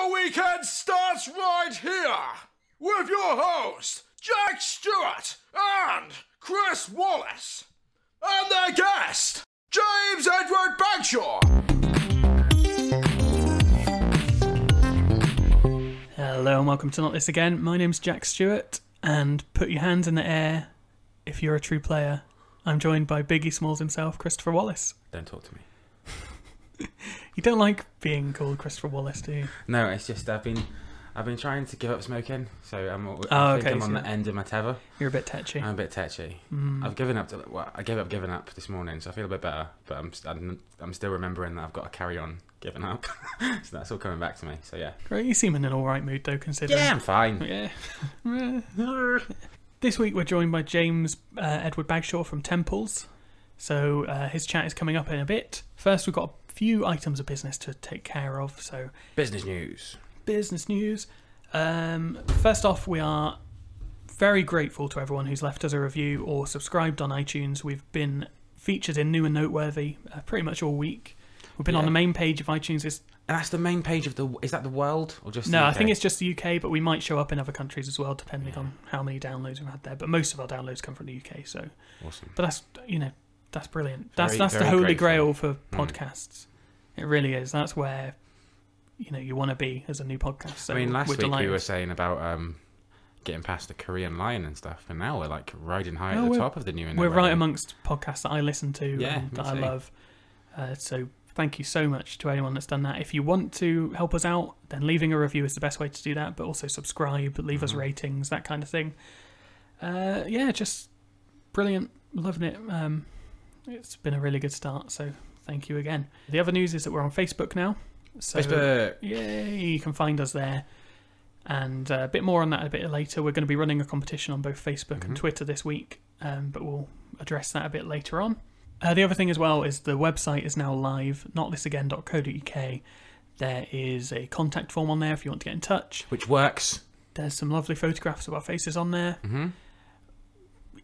Your weekend starts right here with your host, Jack Stewart and Chris Wallace, and their guest, James Edward Bagshaw. Hello and welcome to Not This Again. My name's Jack Stewart, and put your hands in the air if you're a true player. I'm joined by Biggie Smalls himself, Christopher Wallace. Don't talk to me. You don't like being called Christopher Wallace, do you? No, it's just I've been trying to give up smoking, so I think I'm on the end of my tether. You're a bit tetchy. I'm a bit tetchy. I've given up. I gave up giving up this morning, so I feel a bit better. But I'm still remembering that I've got to carry on giving up. So that's all coming back to me. So yeah. Great, you seem in an all right mood though, considering. Yeah, I'm fine. Yeah. This week we're joined by James Edward Bagshaw from Temples. So his chat is coming up in a bit. First, we've got a few items of business to take care of. So business news. First off, we are very grateful to everyone who's left us a review or subscribed on iTunes. We've been featured in New and Noteworthy pretty much all week. We've been on the main page of iTunes. And that's the main page of is that the world or just the No, UK? I think it's just the UK, but we might show up in other countries as well, depending on how many downloads we've had there. But most of our downloads come from the UK, so awesome. But that's brilliant. That's Very the holy grateful. grail for podcasts. It really is. That's where you want to be as a new podcast. So I mean, last week delighted. we were saying about getting past the Korean Lion and stuff, and now we're like riding high at the we're- top of the new. We're right amongst podcasts that I listen to and me that I too. love. So thank you so much to anyone that's done that. If you want to help us out, then leaving a review is the best way to do that. But also subscribe, leave us ratings, that kind of thing. Just brilliant. Loving it. It's been a really good start. So thank you again. The other news is that we're on Facebook now. So, Facebook. Yay, you can find us there. And a bit more on that a bit later. We're going to be running a competition on both Facebook and Twitter this week, but we'll address that a bit later on. The other thing as well is the website is now live, notthisagain.co.uk. There is a contact form on there if you want to get in touch. Which works. There's some lovely photographs of our faces on there.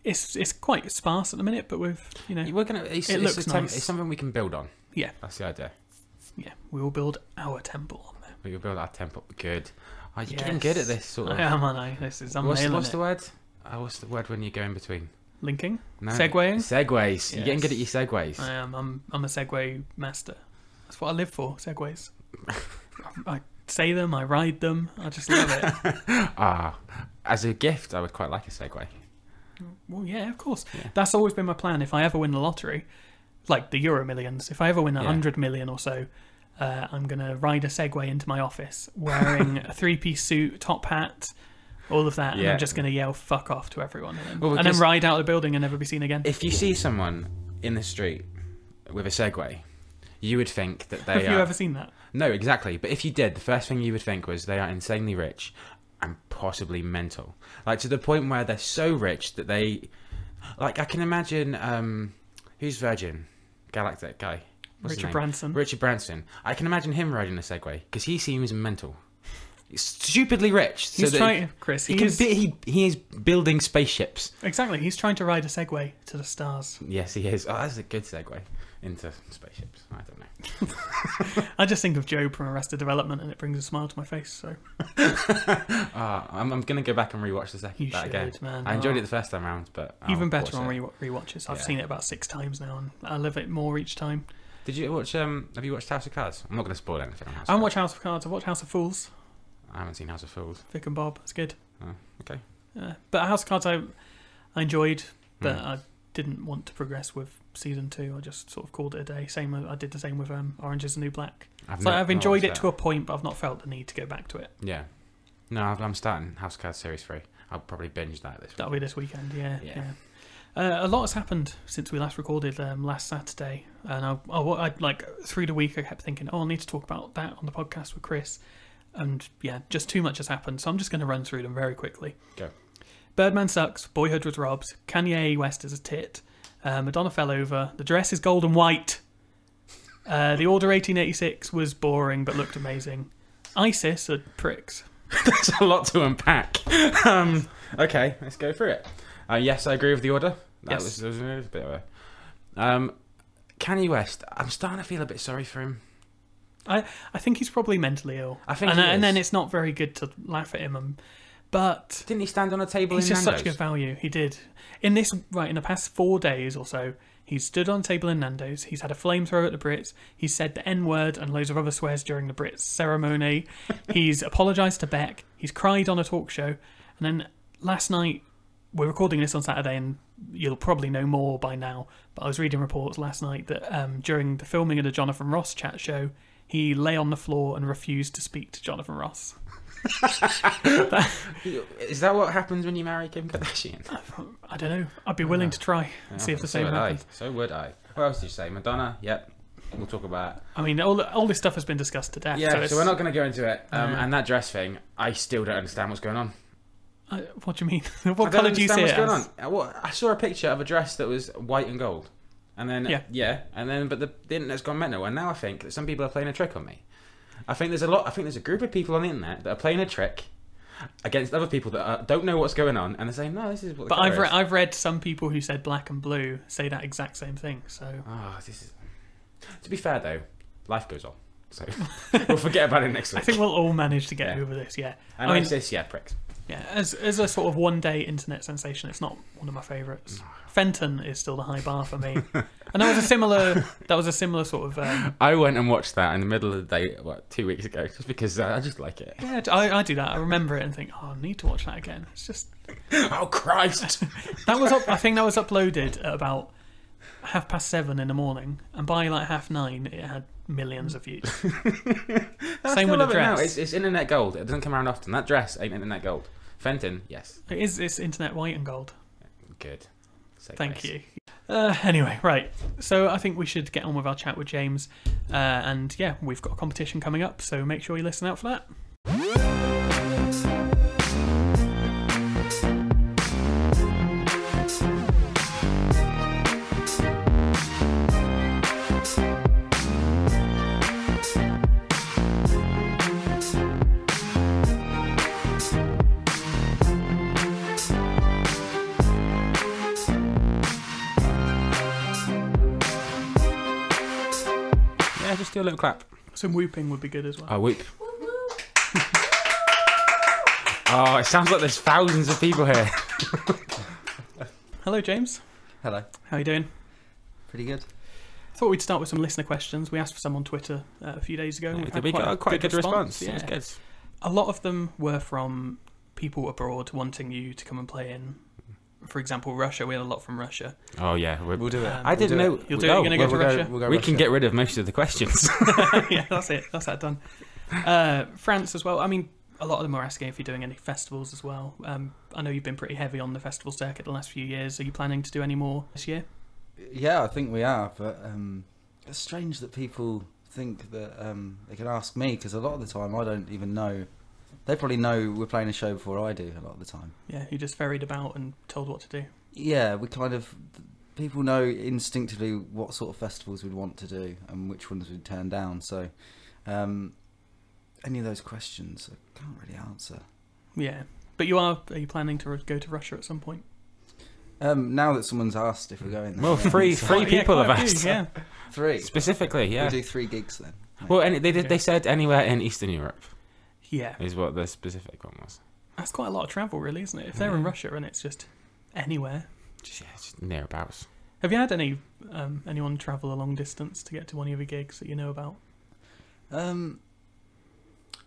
It's quite sparse at the minute, but we're gonna. It looks nice. It's something we can build on. Yeah, That's the idea. yeah. We will build our temple on there. We will build our temple. Good. You're getting good at this sort of. I am, aren't I? I'm What's nailing the it. word? What's the word when you go in between? Linking? No. Segwaying? Segways. Yes. You're getting good at your segways. I am. I'm a Segway master. That's what I live for, Segways. I say them, I ride them, I just love it. As a gift, I would quite like a Segway. Well, yeah, of course. Yeah. That's always been my plan. If I ever win the lottery, like the Euro Millions, if I ever win 100 million or so, I'm going to ride a Segway into my office wearing a three-piece suit, top hat, all of that, and I'm just going to yell "fuck off" to everyone, and then ride out of the building and never be seen again. If you see someone in the street with a Segway, you would think that they Have you ever seen that? No, exactly. But if you did, the first thing you would think was they are insanely rich and possibly mental. Like, to the point where they're so rich that they... Like, I can imagine... who's Virgin? Galactic guy? What's his name? Branson. Richard Branson. I can imagine him riding a Segway, because he seems mental. He's stupidly rich. He's trying... Chris, he is building spaceships. Exactly. He's trying to ride a Segway to the stars. Yes, he is. Oh, that's a good segue into spaceships. I don't know. I just think of Job from Arrested Development and it brings a smile to my face. So I'm going to go back and rewatch you that should, again. man. I enjoyed it the first time round, but even better on rewatches. I've seen it about 6 times now, and I love it more each time. Did you watch? Have you watched House of Cards? I'm not going to spoil anything on House of Cards. I haven't watched House of Cards. I've watched House of Fools. I haven't seen House of Fools. Vic and Bob. It's good. Oh, okay. But House of Cards I enjoyed, but I didn't want to progress with season 2. I just sort of called it a day. I did the same with Orange Is the New Black. I've enjoyed it to a point, but I've not felt the need to go back to it. Yeah. No, I'm starting House of Cards Series 3. I'll probably binge that this week. That'll be this weekend, yeah. A lot has happened since we last recorded last Saturday, and I like through the week I kept thinking, I need to talk about that on the podcast with Chris, and just too much has happened, so I'm just going to run through them very quickly. Go. Birdman sucks, Boyhood was robbed, Kanye West is a tit, Madonna fell over, the dress is gold and white, the Order 1886 was boring but looked amazing, ISIS are pricks. There's a lot to unpack. Okay, let's go through it. Yes, I agree with the order. That was a bit of a... Kanye West, I'm starting to feel a bit sorry for him. I think he's probably mentally ill. I think and then it's not very good to laugh at him. But didn't he stand on a table he's in just Nando's? such good value. He did. In the past 4 days or so, he's stood on a table in Nando's. He's had a flamethrower at the Brits. He's said the N-word and loads of other swears during the Brits ceremony. He's apologised to Beck. He's cried on a talk show. And then last night, we're recording this on Saturday, and you'll probably know more by now, but I was reading reports last night that during the filming of the Jonathan Ross chat show, he lay on the floor and refused to speak to Jonathan Ross. Is that what happens when you marry Kim Kardashian? I don't know. I'd be willing to try and see if the same happens. So would I. What else did you say? Madonna? Yep. We'll talk about it. I mean, all this stuff has been discussed to death. Yeah, so we're not going to go into it. And that dress thing, I still don't understand what's going on. What do you mean? What colour do you see it as? I saw a picture of a dress that was white and gold. And then, but the internet's gone mental. And now I think that some people are playing a trick on me. I think there's a group of people on the internet that are playing a trick against other people that don't know what's going on, and they're saying, no, this is what the colour is. I've read some people who said black and blue say that exact same thing, so... To be fair, though, life goes on, so we'll forget about it next week. I think we'll all manage to get over this, yeah. And ISIS, pricks. Yeah, as a sort of one-day internet sensation, it's not one of my favourites. Fenton is still the high bar for me. And that was a similar sort of... I went and watched that in the middle of the day, 2 weeks ago, just because I just like it. Yeah, I do that. I remember it and think, I need to watch that again. It's just... Oh, Christ! I think that was uploaded at about 7:30 in the morning, and by like 9:30 it had millions of views. Same with the dress. It's internet gold. It doesn't come around often. That dress ain't internet gold. Fenton, yes. It's internet white and gold. Good. Thank you. Anyway, right. So I think we should get on with our chat with James. And yeah, we've got a competition coming up, so make sure you listen out for that. Just do a little clap. Some whooping would be good as well. Oh, whoop. Oh, it sounds like there's thousands of people here. Hello, James. Hello. How are you doing? Pretty good. I thought we'd start with some listener questions. We asked for some on Twitter a few days ago. Yeah, we got quite a good response. Yeah. It was good. A lot of them were from people abroad wanting you to come and play in, for example, Russia. We had a lot from Russia. Oh yeah, we'll do it. I didn't know. You'll do it. You're going to go to Russia. We can get rid of most of the questions. Yeah, that's it. That's that done. France as well. I mean, a lot of them are asking if you're doing any festivals as well. I know you've been pretty heavy on the festival circuit the last few years. Are you planning to do any more this year? Yeah, I think we are. But it's strange that people think that they can ask me, because a lot of the time I don't even know. They probably know we're playing a show before I do a lot of the time. Yeah, you just ferried about and told what to do. Yeah, we kind of... People know instinctively what sort of festivals we'd want to do and which ones we'd turn down. So any of those questions I can't really answer. Yeah. But are you planning to go to Russia at some point? Now that someone's asked if we're going there. Well, three people have asked. Yeah. 3. Specifically, yeah. We'll do 3 gigs then. Well, they said anywhere in Eastern Europe. Yeah. Is what the specific one was. That's quite a lot of travel, really, isn't it? If they're in Russia and it's just anywhere. Just nearabouts. Have you had anyone travel a long distance to get to one of your gigs that you know about?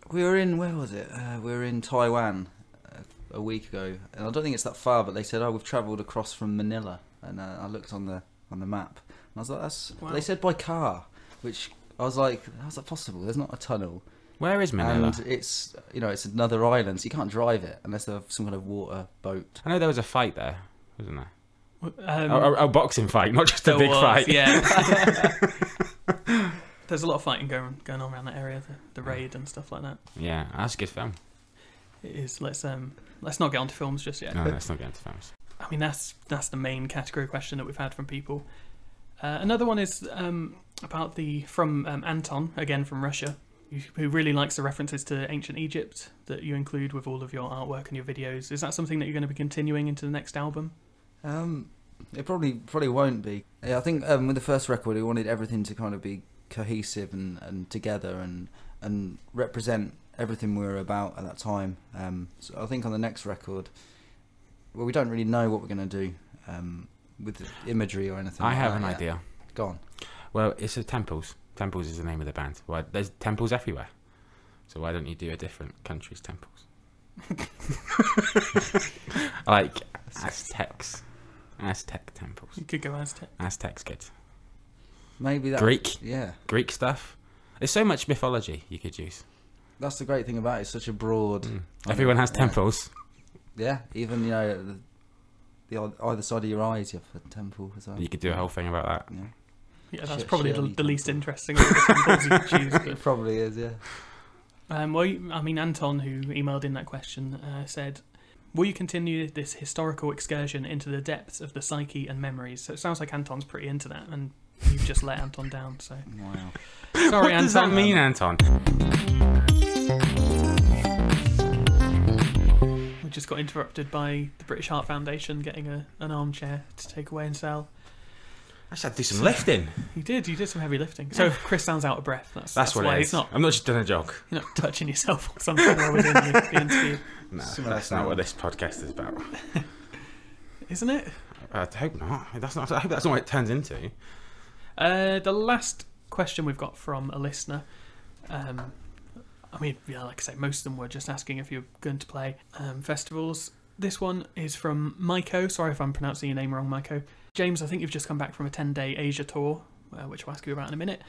We were in, where was it? We were in Taiwan a week ago, and I don't think it's that far, but they said, we've travelled across from Manila, and I looked on the map, and I was like, wow. They said by car, which I was like, how's that possible? There's not a tunnel. Where is Manila? And it's another island, so you can't drive it unless they have some kind of water boat. I know there was a fight there, wasn't there? A boxing fight, not just a big fight. Yeah. There's a lot of fighting going on around that area, the raid and stuff like that. Yeah, that's a good film. It is. Let's not get onto films just yet. No, let's not get into films. I mean, that's the main category question that we've had from people. Another one is from Anton, again from Russia, who really likes the references to ancient Egypt that you include with all of your artwork and your videos. Is that something that you're going to be continuing into the next album? It probably won't be. Yeah, I think with the first record, we wanted everything to kind of be cohesive and together and represent everything we were about at that time. So I think on the next record, well, we don't really know what we're going to do with the imagery or anything. I like have that an yet. idea. Go on. Well, it's a Temples. Temples is the name of the band. Well, there's temples everywhere. So why don't you do a different country's temples? Like Aztecs. Aztec temples. You could go Aztec. Aztecs good. Maybe that. Greek. Yeah. Greek stuff. There's so much mythology you could use. That's the great thing about it. It's such a broad. Everyone has temples. Yeah. Even, you know, the either side of your eyes, you have a temple as well. You could do a whole thing about that. Yeah. Yeah, that's Shirley probably the Temple. least interesting of the temples you could choose. It probably is, yeah. Well, I mean, Anton, who emailed in that question, said, will you continue this historical excursion into the depths of the psyche and memories? So it sounds like Anton's pretty into that, and you've just let Anton down, so... Wow. Sorry, What Anton. does that mean, Anton? We just got interrupted by the British Heart Foundation getting an armchair to take away and sell. I just had to do some lifting. You did some heavy lifting. So if Chris sounds out of breath, that's What why it he's is. not, I'm not just doing a jog. you're not touching yourself or something while we're doing the interview. No, Similar that's not what this podcast is about. Isn't it? I hope not. I hope that's not what it turns into. The last question we've got from a listener, I mean, yeah, like I say, most of them were just asking if you're going to play festivals. This one is from Maiko. Sorry if I'm pronouncing your name wrong, Maiko. James, I think you've just come back from a 10-day Asia tour, which I'll ask you about in a minute.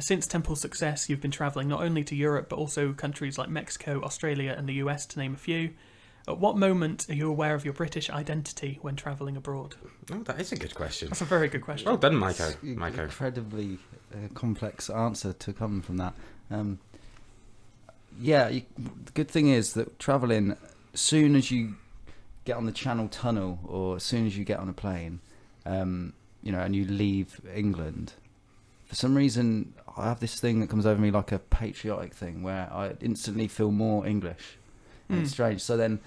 Since Temple's success, you've been travelling not only to Europe, but also countries like Mexico, Australia and the US, to name a few. At what moment are you aware of your British identity when travelling abroad? Oh, that is a good question. That's a very good question. Well done, Maiko. It's Maiko. incredibly complex answer to come from that. The good thing is that travelling, as soon as you get on the Channel Tunnel or as soon as you get on a plane, you know, and you leave England, for some reason I have this thing that comes over me like a patriotic thing where I instantly feel more English. And it's strange. So then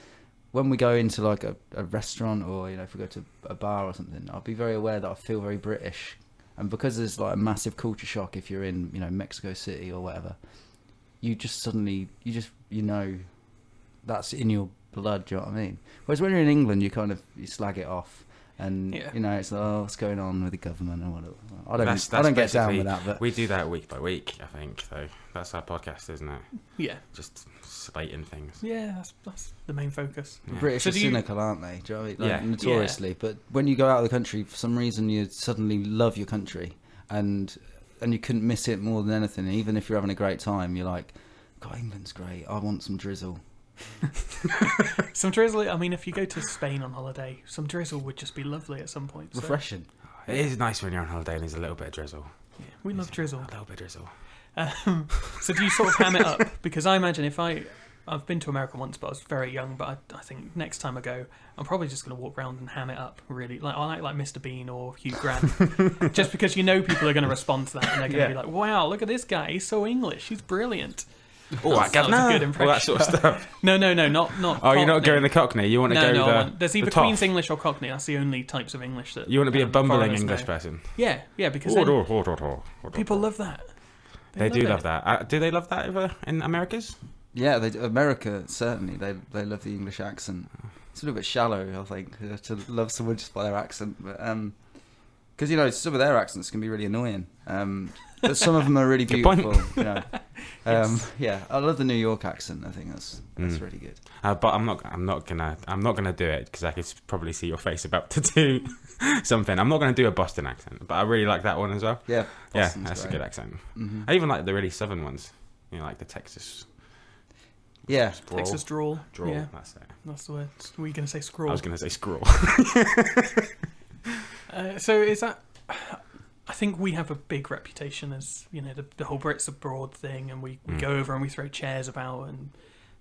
when we go into like a restaurant or, you know, if we go to a bar or something, I'll be very aware that I feel very British. And because there's like a massive culture shock if you're in, you know, Mexico City or whatever, you just suddenly, you know, that's in your blood, do you know what I mean? Whereas when you're in England, you slag it off. And, you know, it's like, oh, what's going on with the government and whatever. I don't get down with that. But we do that week by week, I think. So that's our podcast, isn't it? Yeah. Just slating things. Yeah, that's the main focus. The British So are do you- cynical, aren't they? Do you know what I mean? Like, Yeah. notoriously. But when you go out of the country, for some reason, you suddenly love your country. And you couldn't miss it more than anything. Even if you're having a great time, you're like, God, England's great. I want some drizzle. Some drizzle, I mean, if you go to Spain on holiday, some drizzle would just be lovely at some point. So, Refreshing. It is nice when you're on holiday and there's a little bit of drizzle. yeah, we love drizzle. A little bit of drizzle. So do you sort of ham it up? Because I imagine if I've been to America once, but I was very young, but I think next time I go, I'm probably just going to walk around and ham it up, really. Like I like Mr. Bean or Hugh Grant. Just because you know people are going to respond to that and they're going to be like, wow, look at this guy, he's so English, he's brilliant. Oh, that was a good impression. All that sort of stuff. No, not Oh, you're not Cockney. going the Cockney. You want to No, go the. there's either the toff. Queen's English or Cockney. That's the only types of English that You want to be a bumbling foreigners English know. person. Yeah, because then people love that. They do love it. that. Do they love that over in Americas? Yeah, America, certainly. They love the English accent. It's a little bit shallow, I think, to love someone just by their accent. But because, you know, some of their accents can be really annoying. But some of them are really Good point. beautiful. You know. Yeah, I love the New York accent. I think that's really good. But I'm not gonna do it because I could probably see your face about to do something. I'm not gonna do a Boston accent, but I really like that one as well. Yeah, That's Boston's a great. good accent. Mhm. I even like the really southern ones. You know, like the Texas. Yeah, Drawl. Texas drawl. Drawl. Yeah, That's it. that's the word. Were you going to say scroll? I was gonna say scroll. So is that? I think we have a big reputation as, you know, the whole Brits abroad thing, and we go over and we throw chairs about and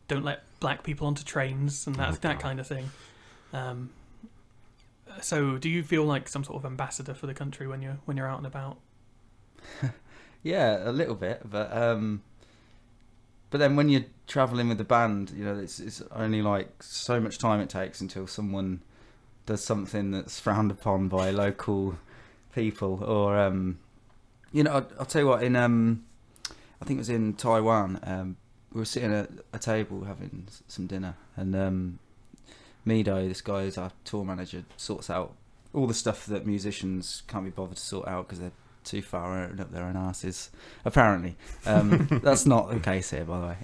don't let black people onto trains and that kind of thing. So do you feel like some sort of ambassador for the country when you're out and about? yeah, a little bit, but then when you're traveling with the band, you know, it's only like so much time it takes until someone does something that's frowned upon by local people, or You know, I'll tell you what. In I think it was in Taiwan. We were sitting at a table having some dinner, and Mido, this guy who's our tour manager, sorts out all the stuff that musicians can't be bothered to sort out because they're too far up their own asses. Apparently, that's not the case here, by the way.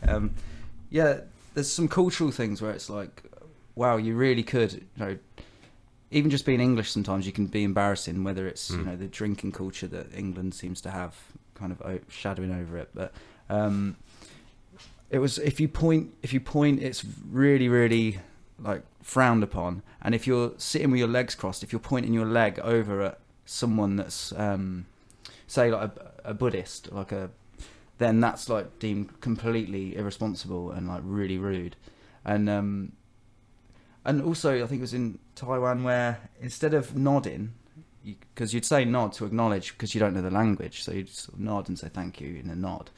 Yeah, there's some cultural things where it's like, wow, you really could, you know, even just being English sometimes you can be embarrassing, whether it's you know, the drinking culture that England seems to have kind of shadowing over it. But it was, if you point, it's really, really like frowned upon. And if you're sitting with your legs crossed, if you're pointing your leg over at someone that's say like a Buddhist, then that's like deemed completely irresponsible and like really rude. And also, I think it was in Taiwan where instead of nodding, because you'd say nod to acknowledge because you don't know the language, so you'd sort of nod and say thank you in a nod.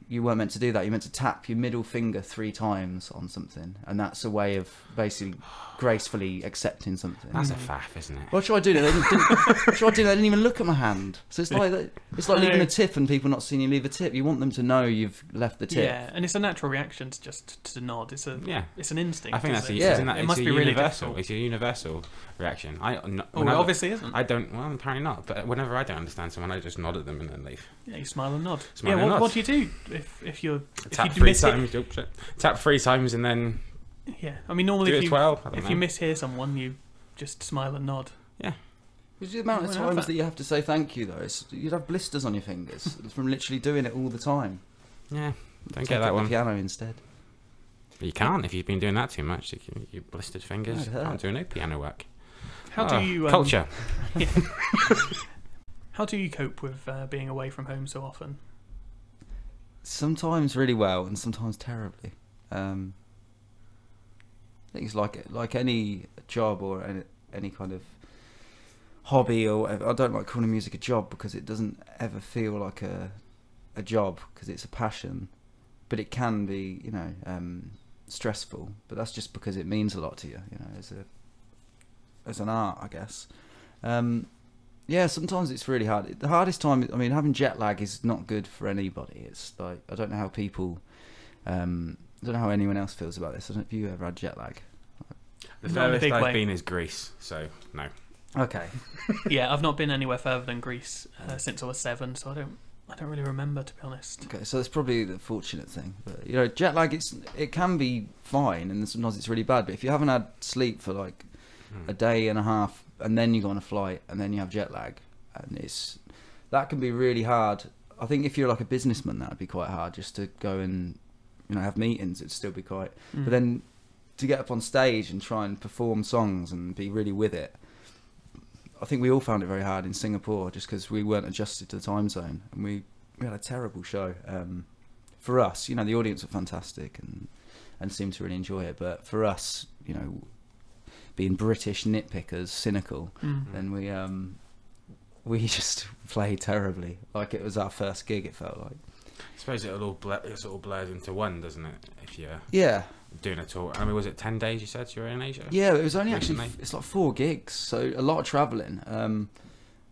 You weren't meant to do that. You're meant to tap your middle finger 3 times on something, and that's a way of basically gracefully accepting something. That's a faff, isn't it? Well, I tried doing it. They didn't even look at my hand. So it's like leaving a tip and people not seeing you leave a tip. You want them to know you've left the tip. Yeah, and it's a natural reaction to just to nod. It's an instinct. I think that's it must be really universal. difficult. It's a universal reaction. It obviously isn't. I don't. Well, apparently not. But whenever I don't understand someone, I just nod at them and then leave. Yeah, you smile and nod. What do you do if you're tap 3 times? Tap 3 times and then. Yeah, I mean normally if you mishear someone, you just smile and nod. Yeah. It's the amount of times that you have to say thank you, though. You'd have blisters on your fingers from literally doing it all the time. Yeah, don't get that one. Piano instead. You can't if you've been doing that too much. You blistered fingers. Can't do no piano work. How do you culture? How do you cope with being away from home so often? Sometimes really well, and sometimes terribly. I think it's like any job or any kind of hobby or whatever. I don't like calling music a job because it doesn't ever feel like a job because it's a passion, but it can be, you know, stressful. But that's just because it means a lot to you, you know, as an art, I guess. Yeah, sometimes it's really hard. The hardest time, I mean, having jet lag is not good for anybody. It's like, I don't know how people. I don't know how anyone else feels about this. I don't know if you ever had jet lag. The furthest I've been is Greece, so no. Okay. Yeah, I've not been anywhere further than Greece since I was 7, so I don't really remember, to be honest. Okay, so that's probably the fortunate thing. But you know, jet lag, it can be fine, and sometimes it's really bad. But if you haven't had sleep for like a day and a half, and then you go on a flight, and then you have jet lag, and that can be really hard. I think if you're like a businessman, that would be quite hard just to go and, you know, have meetings. It'd still be quite. But then to get up on stage and try and perform songs and be really with it, I think we all found it very hard in Singapore just because we weren't adjusted to the time zone, and we had a terrible show. For us, you know, the audience were fantastic and seemed to really enjoy it, but for us, you know, being British nitpickers, cynical, then we just played terribly. Like it was our first gig, it felt like. I suppose it's all blurs into one, doesn't it? If you're doing a tour. I mean, was it 10 days you said you were in Asia? Yeah, it was only recently? Actually, it's like 4 gigs, so a lot of travelling, and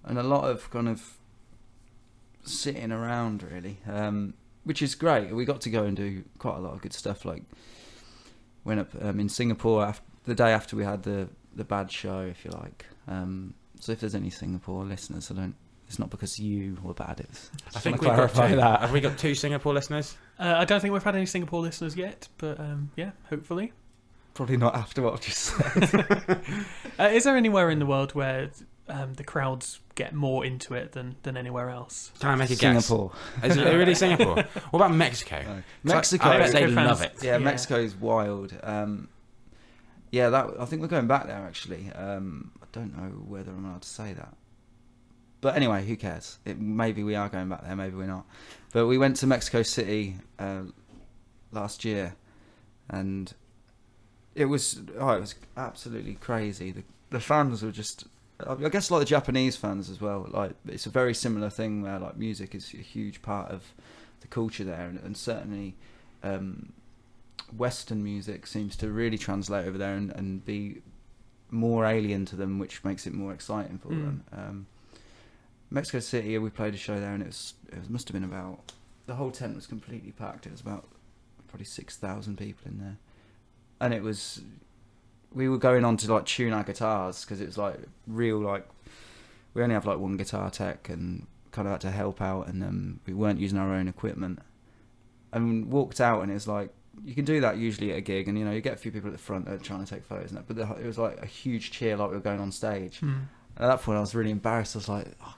a lot of kind of sitting around really, which is great. We got to go and do quite a lot of good stuff, like went up in Singapore the day after we had the bad show, if you like. So if there's any Singapore listeners, it's not because you were bad. I think we clarify that. Have we got 2 Singapore listeners? I don't think we've had any Singapore listeners yet, but yeah, hopefully. Probably not after what I've just said. Is there anywhere in the world where the crowds get more into it than anywhere else? Can I make a guess? Singapore. Is it really Singapore? What about Mexico? No. Mexico. I bet they fans, love it. Yeah, Mexico's wild. Yeah, I think we're going back there actually. I don't know whether I'm allowed to say that. But anyway, who cares? Maybe we are going back there, maybe we're not. But we went to Mexico City last year, and it was absolutely crazy. The fans were just, I guess, like the Japanese fans as well. Like it's a very similar thing where like music is a huge part of the culture there, and certainly Western music seems to really translate over there and be more alien to them, which makes it more exciting for them. Mexico City, we played a show there, and it must have been about, the whole tent was completely packed. It was about probably 6,000 people in there, and it was, we were going on to like tune our guitars because it was like real, like we only have like one guitar tech and kind of had to help out, and we weren't using our own equipment, and walked out, and it was like, you can do that usually at a gig, and you get a few people at the front that are trying to take photos and that, but it was like a huge cheer, like we were going on stage. And at that point I was really embarrassed. I was like, oh,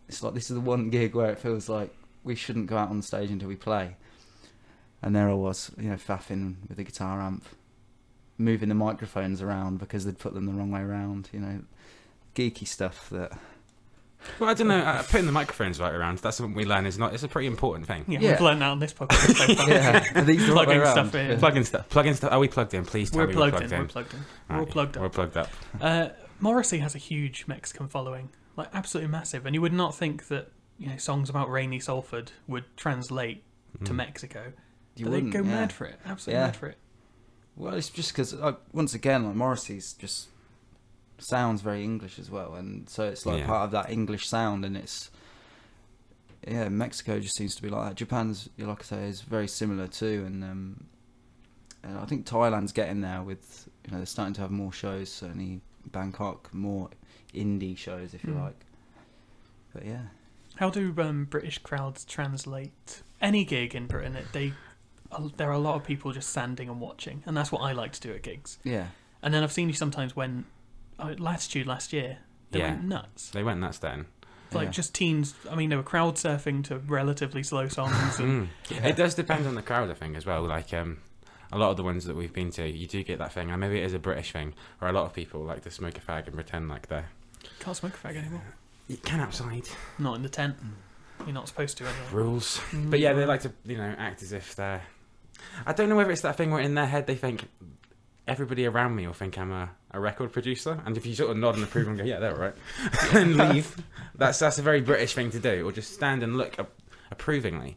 it's like this is the one gig where it feels like we shouldn't go out on stage until we play. And there I was, faffing with the guitar amp, moving the microphones around because they'd put them the wrong way around, geeky stuff that... Well, I don't know, putting the microphones right around, that's something we learn, it's a pretty important thing. Yeah, we've learned that on this podcast so far. Yeah, these are Plugging right stuff around. in. Plugging stuff. Are we plugged in? Please tell me we're plugged in. We're plugged in. We're all Right, plugged up. We're plugged up. Morrissey has a huge Mexican following, like absolutely massive, and you would not think that songs about rainy Salford would translate to Mexico. You But they wouldn't, go yeah. mad for it, absolutely Yeah. mad for it. Well, it's just because, once again, like Morrissey's just sounds very English as well, and so it's like part of that English sound, and it's Mexico just seems to be like that. Japan's, like I say, is very similar too, and I think Thailand's getting there with they're starting to have more shows. Certainly Bangkok, more indie shows, if you like. But yeah, How do British crowds translate any gig in Britain? There are a lot of people just standing and watching, and that's what I like to do at gigs. yeah. And then I've seen you sometimes when Latitude last year, they went nuts. They went nuts then. Like just teens. I mean, they were crowd surfing to relatively slow songs. And, It does depend on the crowd, I think, as well. Like a lot of the ones that we've been to, you do get that thing, and maybe it is a British thing, or a lot of people like to smoke a fag and pretend like they're... Can't smoke a fag anymore. You can outside. Not in the tent. You're not supposed to anyway. Rules. But yeah, they like to, act as if they're... I don't know whether it's that thing where in their head they think everybody around me will think I'm a record producer, and if you sort of nod and approve and go, yeah, they're all right, and leave, that's a very British thing to do, or just stand and look approvingly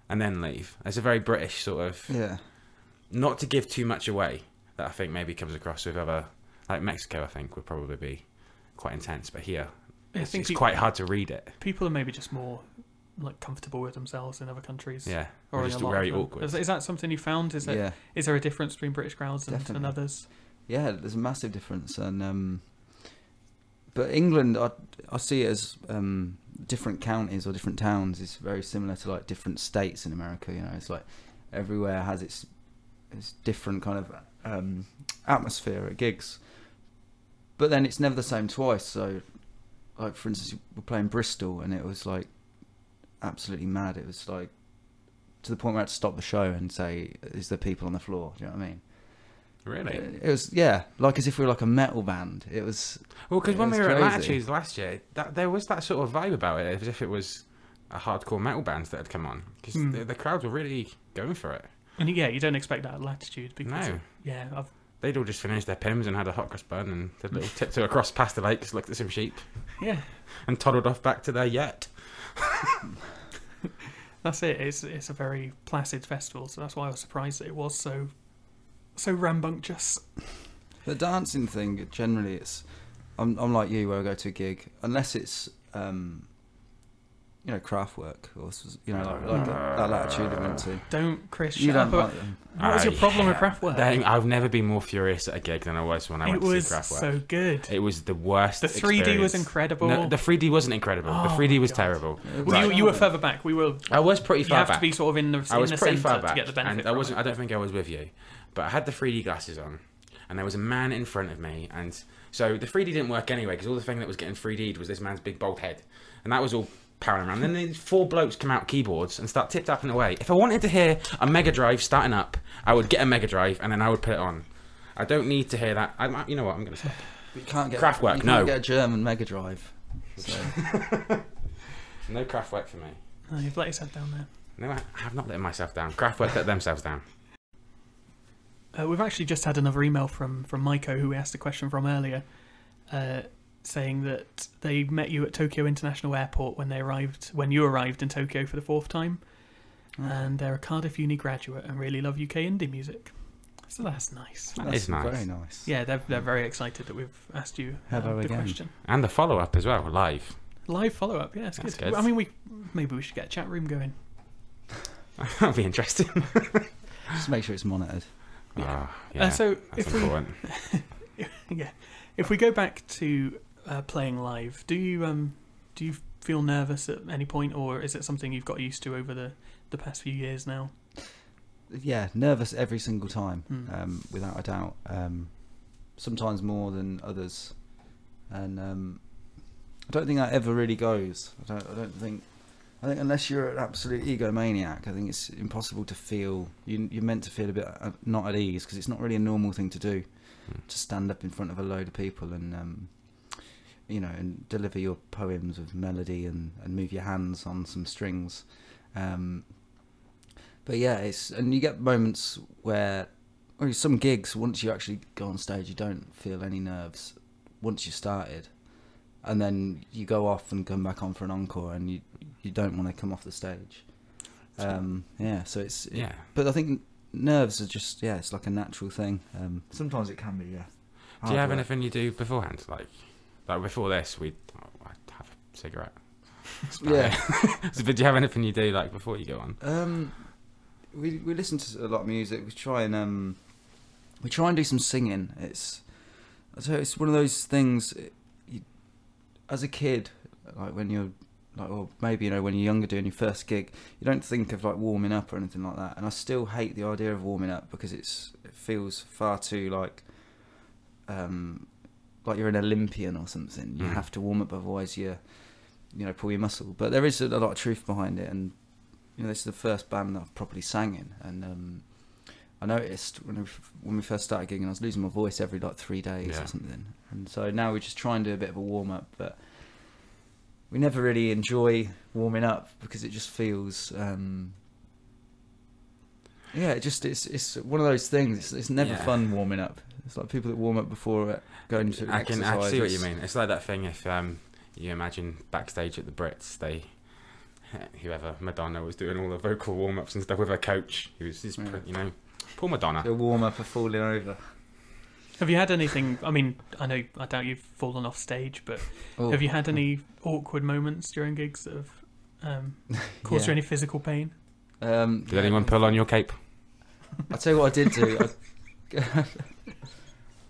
and then leave. It's a very British sort of not to give too much away, that I think maybe comes across with other, like Mexico, I think would probably be quite intense, but here it's quite hard to read it. People are maybe just more like comfortable with themselves in other countries. Yeah, or just in a lot very of them. awkward. Is that something you found? Is there a difference between British crowds and others? Yeah, there's a massive difference, and but England, I see it as different counties or different towns is very similar to like different states in America. It's like everywhere has its different kind of atmosphere at gigs, but then it's never the same twice. So, like for instance, we're playing Bristol, and it was like absolutely mad. It was like to the point where I had to stop the show and say, "Is there people on the floor?" Do you know what I mean? Really? It was like as if we were like a metal band. It was because when we were crazy. at Latitude last year, there was that sort of vibe about it, as if it was a hardcore metal band that had come on, because the crowds were really going for it. And you don't expect that at Latitude because they'd all just finished their Pims and had a hot cross bun and did a little tiptoe across past the lakes, looked at some sheep, and toddled off back to their yacht. That's it. It's a very placid festival, so that's why I was surprised that it was so rambunctious. The dancing thing generally, it's I'm like you, where I go to a gig, unless it's Kraftwerk or like that Latitude I went to. Don't, Chris. You shut don't up. like them. What was your problem with Kraftwerk? I've never been more furious at a gig than I was when I went to see Kraftwerk. It was so good. It was the worst. The 3D was incredible. No, the 3D wasn't incredible. The 3D was terrible. You were further back. I was pretty far back. You have to be sort of in the centre to get the benefit. And I don't think I was with you, but I had the 3D glasses on, and there was a man in front of me, and so the 3D didn't work anyway because all the thing that was getting 3D'd was this man's big bald head, and that was all powering around. Then these 4 blokes come out keyboards and start tip-tapping away. If I wanted to hear a Mega Drive starting up, I would get a Mega Drive and then I would put it on. I don't need to hear that. You know what? I'm going to stop. You can't get Kraftwerk. You can't get a German Mega Drive. So. No Kraftwerk for me. No, you've let yourself down there. No, I have not let myself down. Kraftwerk let themselves down. We've actually just had another email from Maiko, who we asked a question from earlier, saying that they met you at Tokyo International Airport when you arrived in Tokyo for the 4th time, and they're a Cardiff Uni graduate and really love UK indie music. So that's nice. That is nice. Very nice. Yeah, they're very excited that we've asked you Hello the again. question. And the follow-up as well, live. Live follow up, yeah, it's That's good. good. I mean, maybe we should get a chat room going. That'll be interesting. Just make sure it's monitored. Oh, yeah, So that's if important. if we go back to playing live, do you feel nervous at any point, or is it something you've got used to over the past few years now? Yeah, nervous every single time, without a doubt. Sometimes more than others, and I don't think that ever really goes. I think unless you're an absolute egomaniac, I think it's impossible to feel. You're meant to feel a bit not at ease, because it's not really a normal thing to do, to stand up in front of a load of people and and deliver your poems with melody and move your hands on some strings. But yeah, and you get moments where, or some gigs, once you actually go on stage, you don't feel any nerves once you started, and then you go off and come back on for an encore, and you don't want to come off the stage. So it's but I think nerves are just it's like a natural thing. Sometimes it can be. Do you have anything you do beforehand? Like before this, I'd have a cigarette. Yeah. But do you have anything you do like before you go on? We listen to a lot of music. We try and do some singing. It's one of those things. As a kid, like when you're or maybe when you're younger doing your first gig, you don't think of like warming up or anything like that. And I still hate the idea of warming up, because it feels far too like you're an Olympian or something. You have to warm up, otherwise you pull your muscle. But there is a lot of truth behind it, and this is the first band that I've properly sang in, and I noticed when we first started gigging, I was losing my voice every 3 days or something, and so now we just try and do a bit of a warm up, but we never really enjoy warming up because it just feels it's one of those things. It's never fun warming up. It's like people that warm up before going to exercise. I see what you mean. It's like that thing if you imagine backstage at the Brits, whoever Madonna was doing all the vocal warm ups and stuff with her coach. Poor Madonna. The warm up for falling over. Have you had anything? I mean, I doubt you've fallen off stage, but have you had any awkward moments during gigs that have caused you any physical pain? Did anyone pull on your cape? I'll tell you what I did do.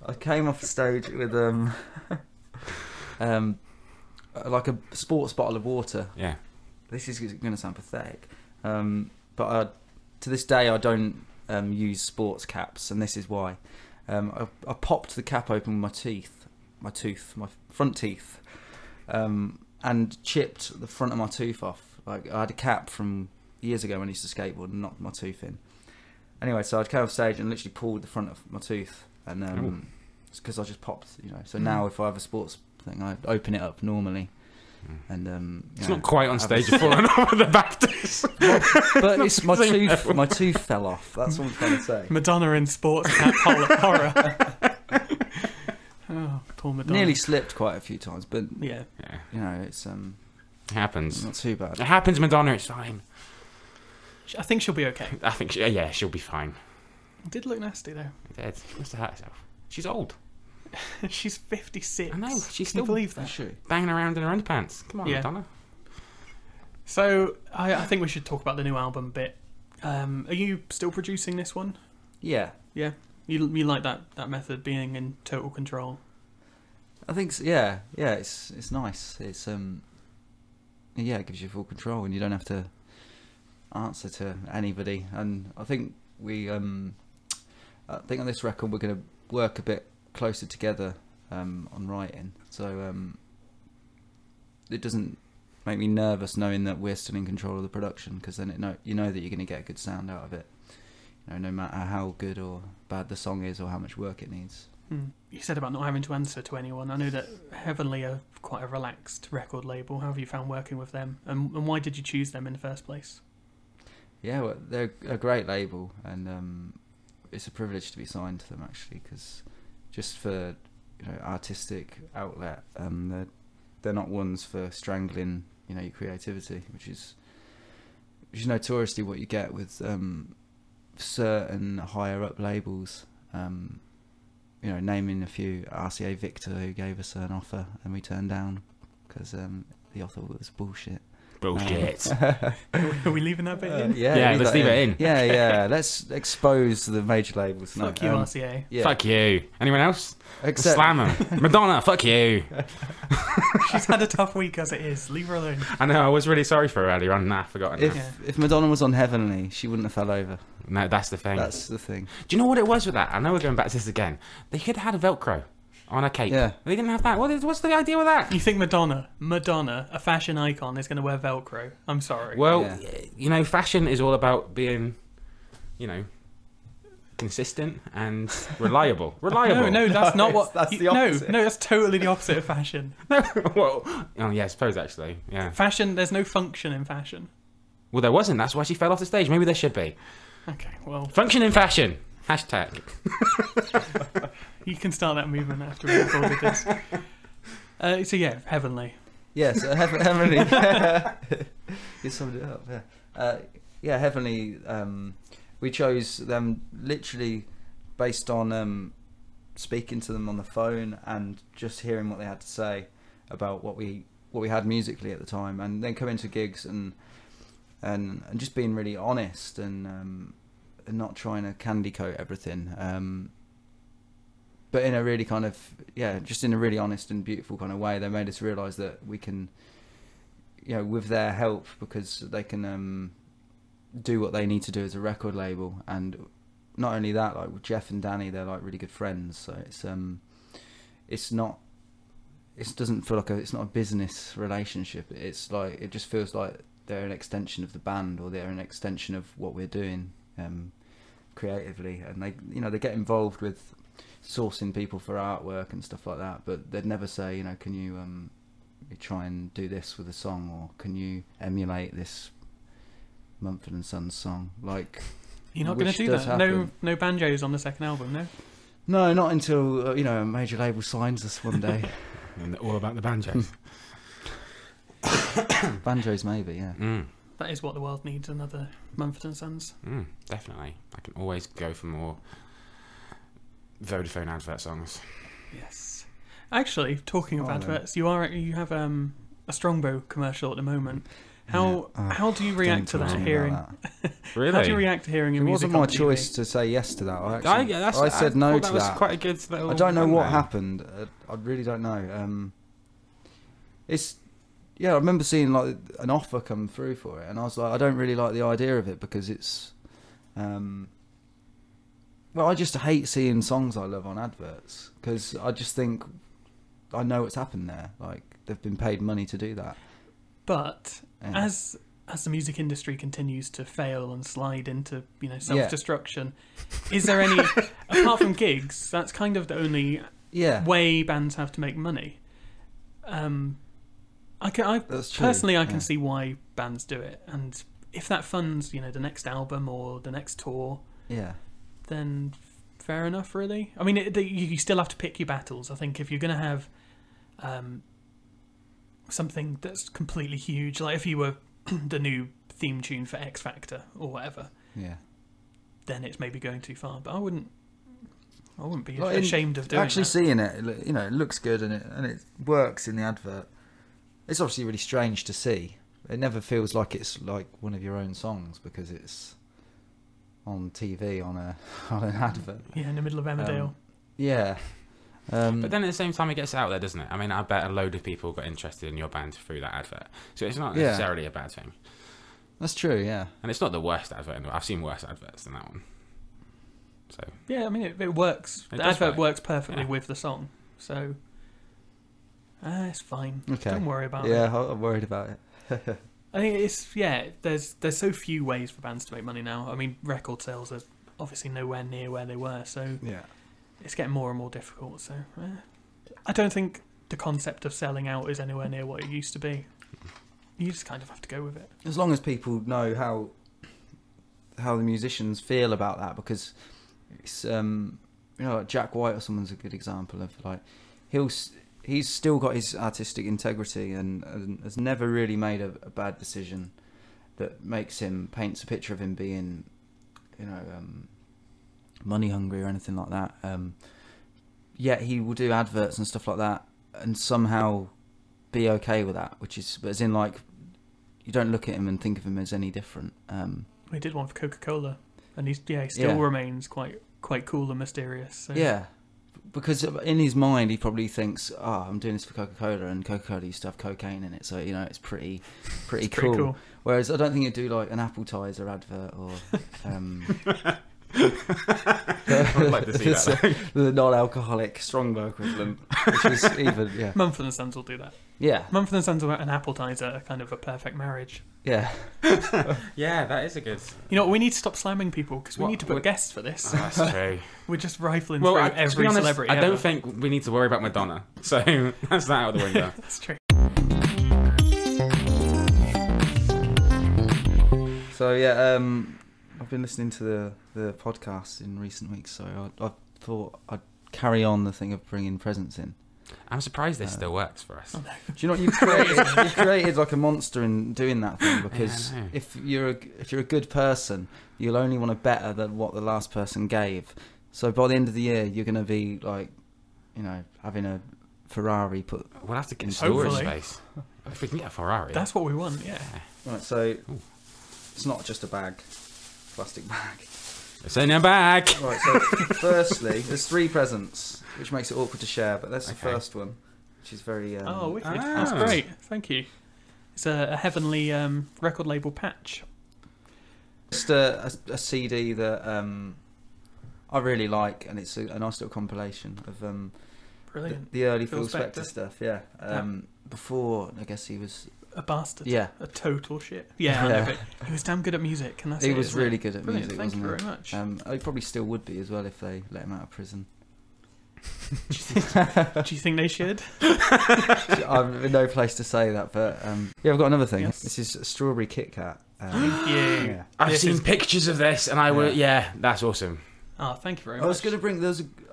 I came off the stage with like a sports bottle of water. Yeah. This is going to sound pathetic, but to this day I don't use sports caps, and this is why. I popped the cap open with my front teeth, and chipped the front of my tooth off. Like, I had a cap from years ago when I used to skateboard and knocked my tooth in. Anyway, so I came off stage and literally pulled the front of my tooth, and it's because I just popped, So now if I have a sports thing, I open it up normally. And it's not quite on stage falling over the back disc. But it's my tooth. My tooth fell off. That's what I'm trying to say. Madonna in sports cap horror. Oh, poor Madonna. Nearly slipped quite a few times, but yeah. It's it happens. Not too bad. It happens, Madonna. It's fine. I think she'll be okay. I think she'll be fine. It did look nasty though. It did. She must have hurt herself. She's old. She's 56. I know. She's Can you still believe that? banging around in her underpants. Come on, Madonna. So I think we should talk about the new album a bit. Are you still producing this one? Yeah. Yeah. You like that method, being in total control? I think so, yeah. It's nice. It's it gives you full control, and you don't have to answer to anybody. And I think on this record we're going to work a bit closer together on writing, so it doesn't make me nervous knowing that we're still in control of the production, because then you know that you're going to get a good sound out of it, no matter how good or bad the song is or how much work it needs. You said about not having to answer to anyone. I know that Heavenly are quite a relaxed record label. How have you found working with them, and why did you choose them in the first place? Yeah, well, they're a great label, and it's a privilege to be signed to them, actually, because just for artistic outlet, they're not ones for strangling your creativity, which is notoriously what you get with certain higher up labels. Naming a few, RCA Victor, who gave us an offer and we turned down because the offer was bullshit. Bullshit. Are we leaving that bit in? Yeah, let's leave it in. Yeah. Let's expose the major labels. Fuck you, RCA. Yeah. Fuck you. Anyone else? Except Slam 'em. Madonna, fuck you. She's had a tough week as it is. Leave her alone. I know, I was really sorry for her earlier on. Nah, forgotten. if Madonna was on Heavenly, she wouldn't have fell over. No, that's the thing. That's the thing. Do you know what it was with that? I know we're going back to this again. They could have had a Velcro on a cape. Yeah. They didn't have that. What's the idea with that? You think Madonna, a fashion icon, is going to wear Velcro? I'm sorry. Well, Yeah. you know, fashion is all about being, you know, consistent and reliable. Reliable. No, that's not what. that's the opposite. No, that's totally the opposite of fashion. Well, oh yeah, I suppose actually. Yeah. Fashion, there's no function in fashion. Well, there wasn't. That's why she fell off the stage. Maybe there should be. Okay, well, Function in fashion. Hashtag. you can start that movement after we recorded this. So yeah, Heavenly. Yes, Heavenly. You summed it up. Yeah, Heavenly. We chose them literally based on speaking to them on the phone and just hearing what they had to say about what we had musically at the time, and then coming to gigs and just being really honest and not trying to candy coat everything. But in a really kind of, just in a really honest and beautiful kind of way, they made us realise that we can, with their help, because they can do what they need to do as a record label. And not only that, like with Jeff and Danny, they're like really good friends. So it's not, it doesn't feel like it's not a business relationship. It's like, it just feels like they're an extension of the band, or they're an extension of what we're doing creatively. And they get involved with sourcing people for artwork and stuff like that, but they'd never say, can you try and do this with a song, or can you emulate this Mumford & Sons song? Like, You're not going to do that? Happen. No banjos on the second album, no? No, not until a major label signs us one day. And they're all about the banjos. Banjos, maybe, yeah. That is what the world needs, another Mumford & Sons. Definitely. I can always go for more Vodafone advert songs. Yes. Actually, talking of adverts, you have a Strongbow commercial at the moment. How do you react to that? Hearing Really? How do you react to hearing your It music wasn't my on TV? choice to say yes to that. I said I no thought to that. Was that. quite a good little I don't know what rundown. happened. I really don't know. I remember seeing like an offer come through for it, and I was like, I don't really like the idea of it, because it's, I just hate seeing songs I love on adverts, because I just think I know what's happened there. Like, they've been paid money to do that. But Yeah. as the music industry continues to fail and slide into self-destruction, is there any apart from gigs? That's kind of the only way bands have to make money. I That's true. personally, I can see why bands do it, and if that funds the next album or the next tour, then fair enough, really. I mean, you still have to pick your battles. I think if you're going to have something that's completely huge, like if you were the new theme tune for X Factor or whatever, then it's maybe going too far. But I wouldn't be ashamed of doing actually that. seeing it. It looks good, and it works in the advert. It's obviously really strange to see. It never feels like it's like one of your own songs, because it's on TV on an advert. Yeah, in the middle of Emmerdale. But then at the same time, it gets out there, doesn't it? I mean, I bet a load of people got interested in your band through that advert. So it's not necessarily a bad thing. That's true, yeah. And it's not the worst advert. I've seen worse adverts than that one. So Yeah, I mean, it works. It The does advert work. works perfectly Yeah. with the song. So it's fine. Okay. Don't worry about it. Yeah, I'm worried about it. I think there's so few ways for bands to make money now. I mean, record sales are obviously nowhere near where they were, so Yeah. it's getting more and more difficult. So I don't think the concept of selling out is anywhere near what it used to be. You just kind of have to go with it. As long as people know how the musicians feel about that, because it's like Jack White or someone's a good example of, like, he's still got his artistic integrity and has never really made a bad decision that paints a picture of him being money hungry or anything like that. Yet he will do adverts and stuff like that and somehow be okay with that, which is, but as in like, you don't look at him and think of him as any different. We did one for Coca-Cola, and he still remains quite cool and mysterious. So. Yeah, because in his mind he probably thinks, I'm doing this for Coca-Cola, and Coca-Cola used to have cocaine in it, so it's pretty cool. Whereas I don't think he'd do like an appetizer advert or I'd like to see that. The non-alcoholic Strongbow equivalent, which is even Mumford & Sons will do that. Yeah, Mumford & Sons and appetizer are kind of a perfect marriage. Yeah. Yeah, that is a good. You know, we need to stop slamming people because we need to put guests for this. Oh, that's true. We're just rifling through every celebrity. I don't think we need to worry about Madonna, so that's that out of the window. That's true. So yeah, I've been listening to the podcast in recent weeks, so I thought I'd carry on the thing of bringing presents in. I'm surprised this still works for us. Oh, no. Do you know what you've created like a monster in doing that thing, because if you're a good person, you'll only want to better than what the last person gave. So by the end of the year, you're going to be like, having a Ferrari put. We'll have to get storage space. If we can get a Ferrari, that's what we want. Yeah. Right. So it's not just a bag, plastic bag. It's in a bag. Right. So firstly, there's 3 presents, which makes it awkward to share, but that's the first one, which is very... wicked. That's great. Thank you. It's a heavenly record label patch. Just a CD that I really like, and it's a nice little compilation of Brilliant. the early Phil Spector stuff, yeah. Before, I guess he was... A bastard. Yeah. A total shit. Yeah, I know, but he was damn good at music, and that's He was really good at music, Thank you wasn't very much. He probably still would be as well if they let him out of prison. Do you think they should? I'm in no place to say that, but I've got another thing. Yes. This is a strawberry Kit Kat. Thank you. Yeah. I've seen pictures of this, and I will. Yeah, that's awesome. Oh, thank you very much. I was going to bring.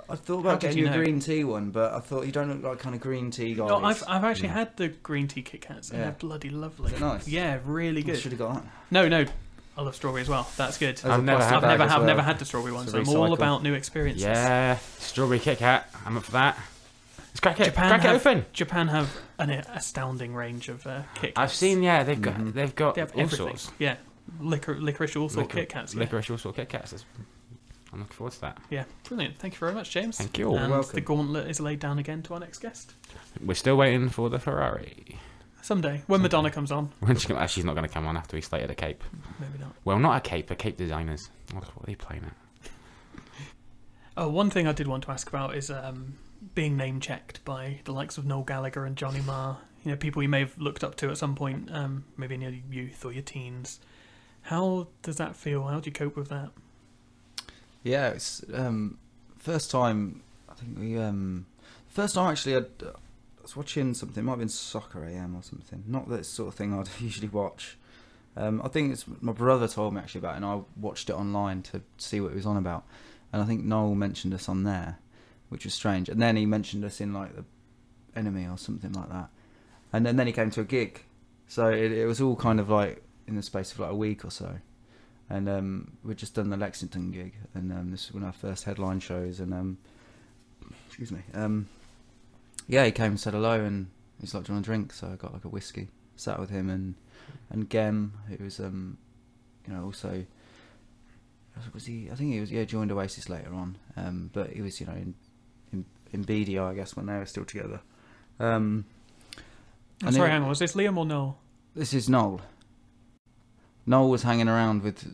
I thought about did getting you you a know? green tea one, but I thought you don't look like kind of green tea guys. No, I've actually had the green tea Kit Kats, and Yeah. they're bloody lovely. Is it nice? Yeah, really good. Should have got that. No, I love strawberry as well. That's good. There's a I've never plastic had bag I've as well. never had the strawberry one, It's so a I'm all recycle. about new experiences. Yeah, strawberry Kit Kat. I'm up for that. Let's crack it open. Japan have an astounding range of Kit Kats. I've seen. Yeah, they've got They have all everything. sorts. Yeah, licorice all sort Kit Kats. Yeah. Licorice all sort Kit Kats. I'm looking forward to that. Yeah, brilliant. Thank you very much, James. Thank you. And welcome. the gauntlet is laid down again to our next guest. We're still waiting for the Ferrari. Someday, when Madonna comes on. When she's not going to come on after we slated a cape. Maybe not. Well, not a cape, a cape designers. What are they playing at? Oh, one thing I did want to ask about is being name checked by the likes of Noel Gallagher and Johnny Marr. People you may have looked up to at some point, maybe in your youth or your teens. How does that feel? How do you cope with that? Yeah, it's first time. I think we first time actually. I was watching something. It might have been Soccer AM or something. Not that sort of thing I'd usually watch. I think it's my brother told me actually about it, and I watched it online to see what it was on about. And I think Noel mentioned us on there, which was strange. And then he mentioned us in like the Enemy or something like that. And then he came to a gig, so it was all kind of like in the space of like a week or so. And we'd just done the Lexington gig, and this was one of our first headline shows. And excuse me, he came and said hello, and he's like, "Do you want a drink?" So I got like a whiskey, sat with him and Gem, who was also was he? I think he was joined Oasis later on, but he was in BDI, I guess, when they were still together. I'm sorry, hang on. Was this Liam or Noel? This is Noel. Noel was hanging around with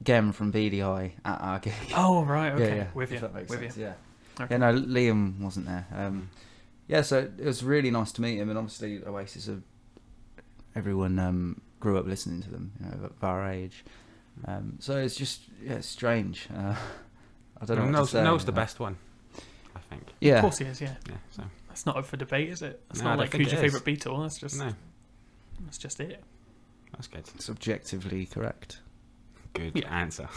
Gem from BDI at our gig. Oh, right, okay. Yeah, with you. if that makes sense. Yeah. Okay. Yeah, no, Liam wasn't there. So it was really nice to meet him, and obviously Oasis, everyone grew up listening to them, of our age. So it's just, it's strange. I don't know what to say. Noel's the best one, I think. Yeah. Of course he is, yeah. So. That's not up for debate, is it? That's No, I not don't like think who's your it is. favourite Beatle. That's just it. That's good. It's objectively correct. Good answer.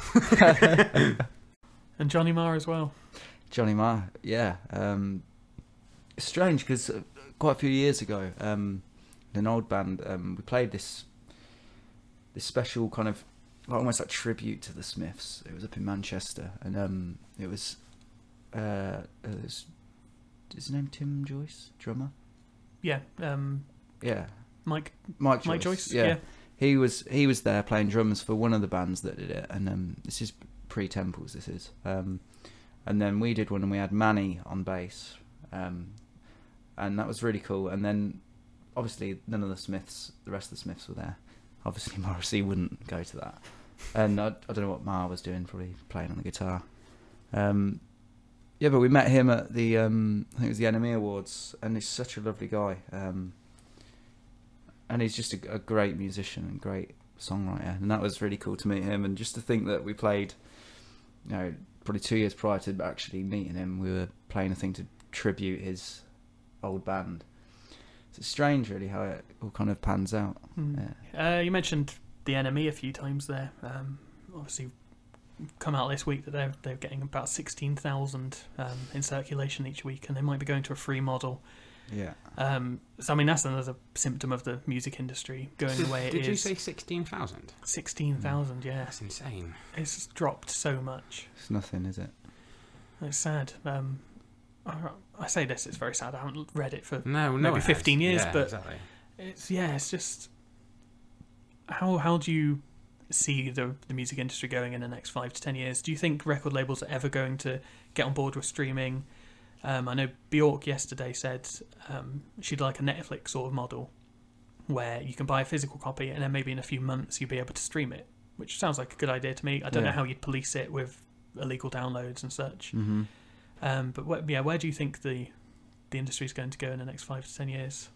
And Johnny Marr as well. Johnny Marr, yeah. It's strange because quite a few years ago, in an old band, we played this special kind of like almost like tribute to the Smiths. It was up in Manchester, and it was is his name Tim Joyce, drummer? Yeah, Yeah, Mike Mike Joyce. Yeah. Yeah. He was there playing drums for one of the bands that did it, and this is pre-Temples. This is, and then we did one, and we had Manny on bass, and that was really cool. And then obviously none of the rest of the Smiths were there. Obviously Morrissey wouldn't go to that, and I don't know what Ma was doing, probably playing on the guitar. Yeah, but we met him at the I think it was the NME Awards, and he's such a lovely guy. And he's just a great musician and great songwriter, and that was really cool to meet him. And just to think that we played, probably 2 years prior to actually meeting him, we were playing a thing to tribute his old band. So it's strange, really, how it all kind of pans out. Yeah. You mentioned the NME a few times there. Obviously, come out this week that they're getting about 16,000 in circulation each week, and they might be going to a free model. Yeah. So I mean, that's another symptom of the music industry going the way it is. Did you say 16,000? 16,000, yeah. That's insane. It's dropped so much. It's nothing, is it? It's sad. I say this, it's very sad. I haven't read it for No maybe 15 years, yeah, but exactly. it's just how do you see the music industry going in the next 5 to 10 years? Do you think record labels are ever going to get on board with streaming? I know Bjork yesterday said she'd like a Netflix sort of model where you can buy a physical copy and then maybe in a few months you'll be able to stream it, which sounds like a good idea to me. I don't know how you'd police it with illegal downloads and such. Mm-hmm. But where do you think the industry is going to go in the next 5 to 10 years?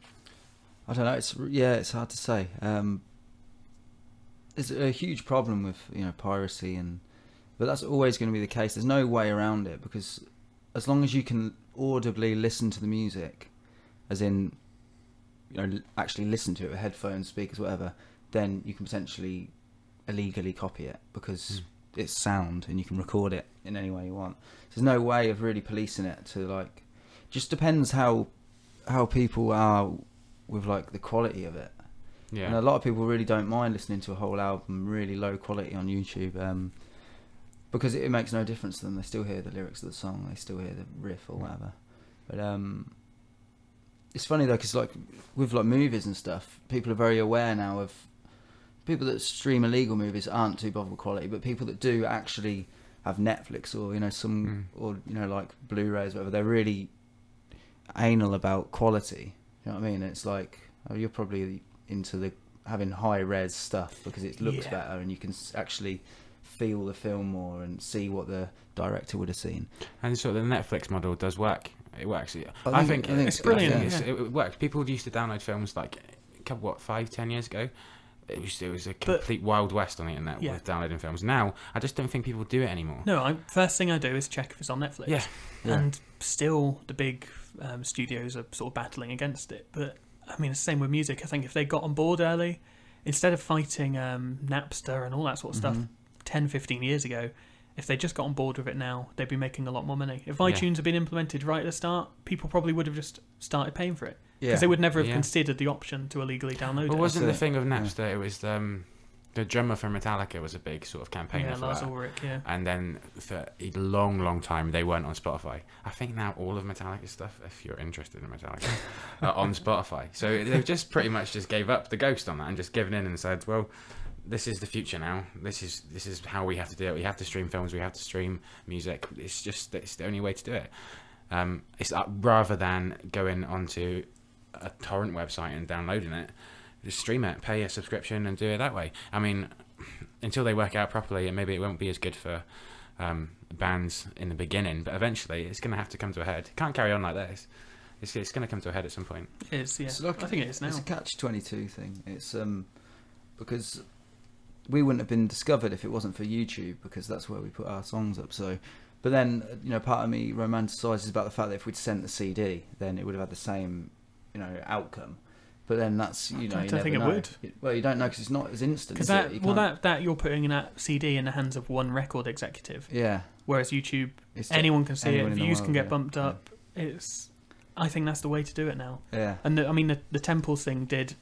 I don't know. It's hard to say. There's a huge problem with piracy, but that's always going to be the case. There's no way around it, because as long as you can audibly listen to the music, as in actually listen to it with headphones, speakers, whatever, then you can potentially illegally copy it, because it's sound and you can record it in any way you want. So there's no way of really policing it to just depends how people are with the quality of it. Yeah. And a lot of people really don't mind listening to a whole album really low quality on YouTube, because it makes no difference to them. They still hear the lyrics of the song, they still hear the riff or whatever. But it's funny though, because with movies and stuff, people are very aware now of people that stream illegal movies aren't too bothered with quality, but people that do actually have Netflix or or Blu-rays, whatever, they're really anal about quality. You know what I mean? It's you're probably into having high res stuff because it looks better and you can actually feel the film more and see what the director would have seen. And so the Netflix model does work. It works. I think it's brilliant. It works. People used to download films 5-10 years ago. It was a complete wild west on the internet with downloading films. Now I just don't think people do it anymore. No, first thing I do is check if it's on Netflix. Yeah. And still the big studios are sort of battling against it. But I mean, it's the same with music. I think if they got on board early, instead of fighting Napster and all that sort of stuff 10, 15 years ago, if they just got on board with it now, they'd be making a lot more money. If iTunes had been implemented right at the start, people probably would have just started paying for it. Because they would never have considered the option to illegally download it. Wasn't the thing of Napster, it was the drummer for Metallica was a big sort of campaigner for Lars that. Ulrich, And then for a long, long time, they weren't on Spotify. I think now all of Metallica stuff, if you're interested in Metallica, are on Spotify. So they've just pretty much just gave up the ghost on that and just given in and said, well, this is the future now. This is how we have to do it. We have to stream films. We have to stream music. It's the only way to do it. It's rather than going onto a torrent website and downloading it, just stream it, pay a subscription and do it that way. I mean, until they work out properly, and maybe it won't be as good for bands in the beginning, but eventually it's going to have to come to a head. It can't carry on like this. It's going to come to a head at some point. It is, yeah. I think it is now. It's a catch-22 thing. It's because we wouldn't have been discovered if it wasn't for YouTube, because that's where we put our songs up. So, but then part of me romanticises about the fact that if we'd sent the CD, then it would have had the same outcome. But then that's I don't think it would. Well, you don't know because it's not as instant. Because that you're putting that CD in the hands of one record executive. Yeah. Whereas YouTube, anyone can see it. Views can get bumped up. I think that's the way to do it now. Yeah. And the Temples thing it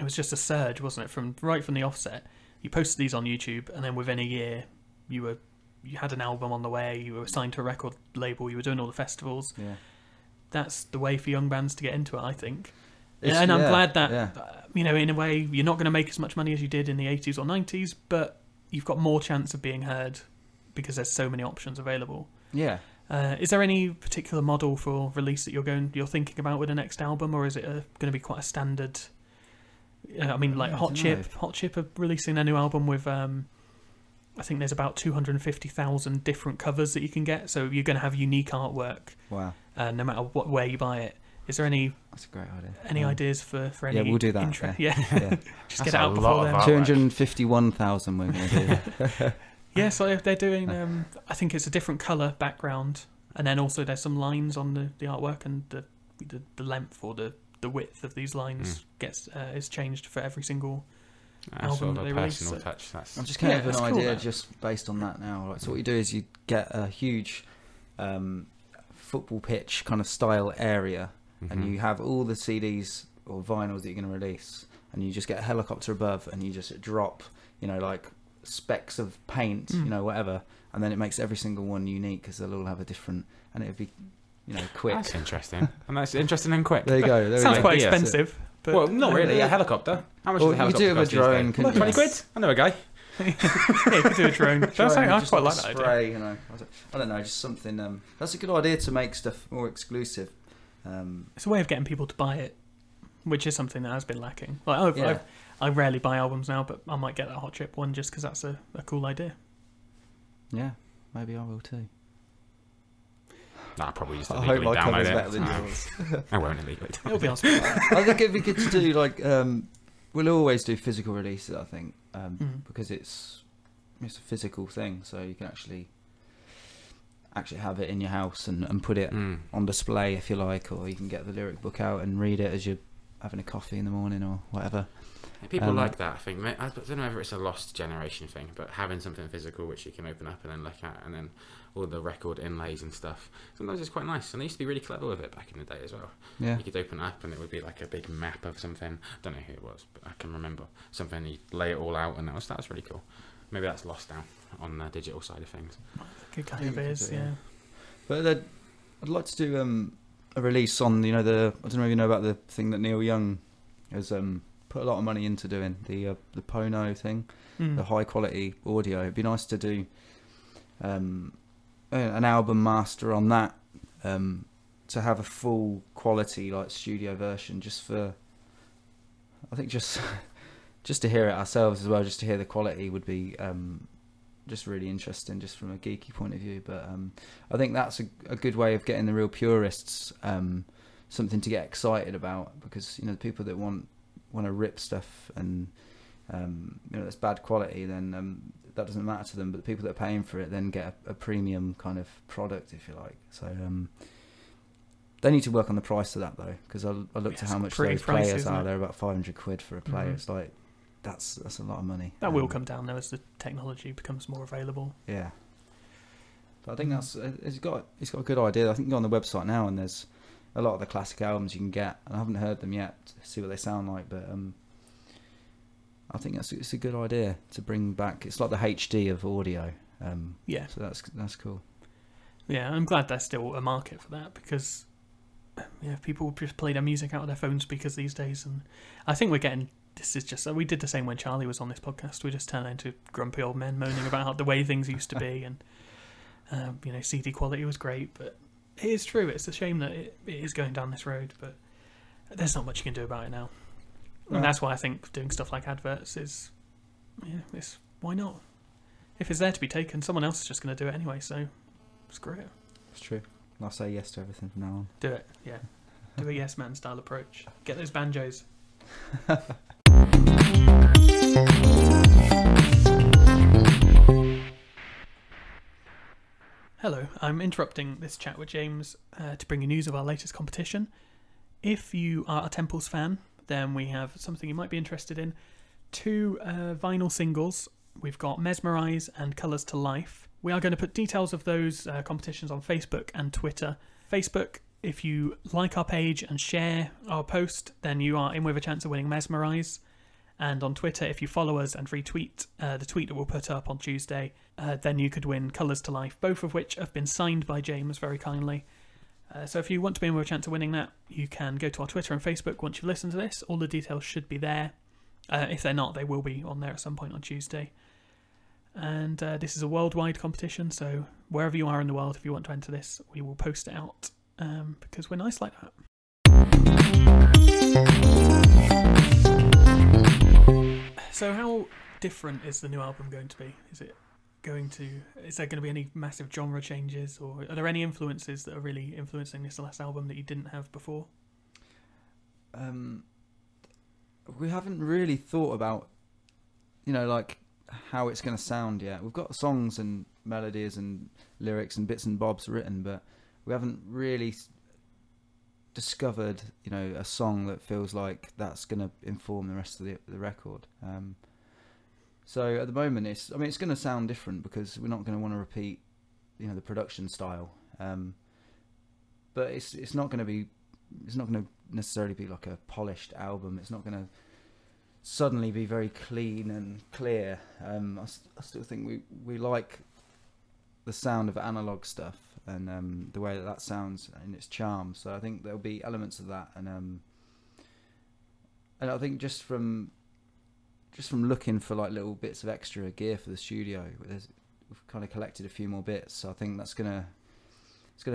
was just a surge, wasn't it? Right from the offset, you posted these on YouTube, and then within a year, you had an album on the way. You were signed to a record label. You were doing all the festivals. Yeah. That's the way for young bands to get into it, I think. And I'm glad that, you know, in a way, you're not going to make as much money as you did in the 80s or 90s, but you've got more chance of being heard because there's so many options available. Yeah. Is there any particular model for release that you're thinking about with the next album, or is it going to be quite a standard? I mean, like Hot Chip are releasing their new album with, I think there's about 250,000 different covers that you can get, so you're going to have unique artwork. Wow. No matter where you buy it. Is there any? That's a great idea. Any ideas for any? Yeah, we'll do that. Yeah. Just get it out lot before then. 251,000 we're going to do. Yeah, so they're doing. I think it's a different colour background, and then also there's some lines on the artwork, and the length or the width of these lines is changed for every single album sort of that they a release. personal touch. That's I'm just kind of an idea cool, just based on that now. Like, so what you do is you get a huge football pitch kind of style area, and you have all the CDs or vinyls that you're going to release, and you just get a helicopter above, and you just drop, you know, like specks of paint, you know, whatever, and then it makes every single one unique because they'll all have a different, and it'll be, you know, quick. That's interesting. And that's interesting and quick. There you go. There Sounds we go. quite Yeah. expensive. But, Well, not really. A helicopter. How much Or does a you could helicopter do it with cost a these drone, days? couldn't you? 20 quid? I know a guy. yeah, you could do a drone. I Just quite like a that idea. spray, you know. I don't know, just something. That's a good idea to make stuff more exclusive. It's a way of getting people to buy it, which is something that has been lacking. Like I rarely buy albums now, but I might get that Hot Chip one just because that's a cool idea. Yeah, maybe I will too. Nah, I probably just I hope illegally my cover's download better it. than No, yours. I won't illegally. It'll be on Spotify. I think it'd be good to do like we'll always do physical releases. I think because it's a physical thing, so you can actually have it in your house and put it on display if you like, or you can get the lyric book out and read it as you're having a coffee in the morning or whatever. People like that, I think. I don't know whether it's a lost generation thing, but having something physical which you can open up and then look at, and then all the record inlays and stuff, sometimes it's quite nice. And they used to be really clever with it back in the day as well. Yeah. You could open it up and it would be like a big map of something. I don't know who it was, but I can remember something. You lay it all out, and that was really cool. Maybe that's lost now on the digital side of things. It kind of is, yeah. But I'd like to do a release on, you know, I don't know if you know about the thing that Neil Young has put a lot of money into doing, the Pono thing, the high quality audio. It'd be nice to do an album master on that, to have a full quality like studio version, just for, I think just to hear it ourselves as well, just to hear the quality would be just really interesting, just from a geeky point of view. But I think that's a good way of getting the real purists something to get excited about, because, you know, the people that want to rip stuff and you know, that's bad quality, then that doesn't matter to them. But the people that are paying for it then get a premium kind of product, if you like. So they need to work on the price of that though, because I looked at how much those players are. They're about 500 quid for a player. It's like that's a lot of money. That will come down though as the technology becomes more available. Yeah, but I think it's got a good idea. I think you go on the website now and there's a lot of the classic albums you can get, and I haven't heard them yet to see what they sound like, but I think it's a good idea to bring back. It's like the HD of audio. Yeah. So that's cool. Yeah, I'm glad there's still a market for that, because people just play their music out of their phone speakers these days, and I think we're getting. This is just, we did the same when Charlie was on this podcast. We just turned into grumpy old men moaning about how the way things used to be, and CD quality was great, but it is true. It's a shame that it is going down this road, but there's not much you can do about it now. And that's why I think doing stuff like adverts is, why not? If it's there to be taken, someone else is just going to do it anyway, so screw it. It's true. I'll say yes to everything from now on. Do it, yeah. Do a yes man style approach. Get those banjos. Hello, I'm interrupting this chat with James to bring you news of our latest competition. If you are a Temples fan, then we have something you might be interested in. 2 vinyl singles. We've got Mesmerize and Colours to Life. We are going to put details of those competitions on Facebook and Twitter. Facebook, if you like our page and share our post, then you are in with a chance of winning Mesmerize. And on Twitter, if you follow us and retweet the tweet that we'll put up on Tuesday, then you could win Colours to Life, both of which have been signed by James very kindly. So if you want to be in with a chance of winning that, you can go to our Twitter and Facebook once you listen to this. All the details should be there. If they're not, they will be on there at some point on Tuesday. And this is a worldwide competition, so wherever you are in the world, if you want to enter this, we will post it out because we're nice like that. So how different is the new album going to be? Is there going to be any massive genre changes, or are there any influences that are really influencing this last album that you didn't have before? We haven't really thought about, like how it's going to sound yet. We've got songs and melodies and lyrics and bits and bobs written, but we haven't really discovered, a song that feels like that's going to inform the rest of the record. So at the moment, it's going to sound different because we're not going to want to repeat, the production style. But it's not going to necessarily be like a polished album. It's not going to suddenly be very clean and clear. I still think we like the sound of analog stuff and the way that sounds and its charm. So I think there'll be elements of that, and I think just from looking for like little bits of extra gear for the studio, we've kind of collected a few more bits. So I think it's gonna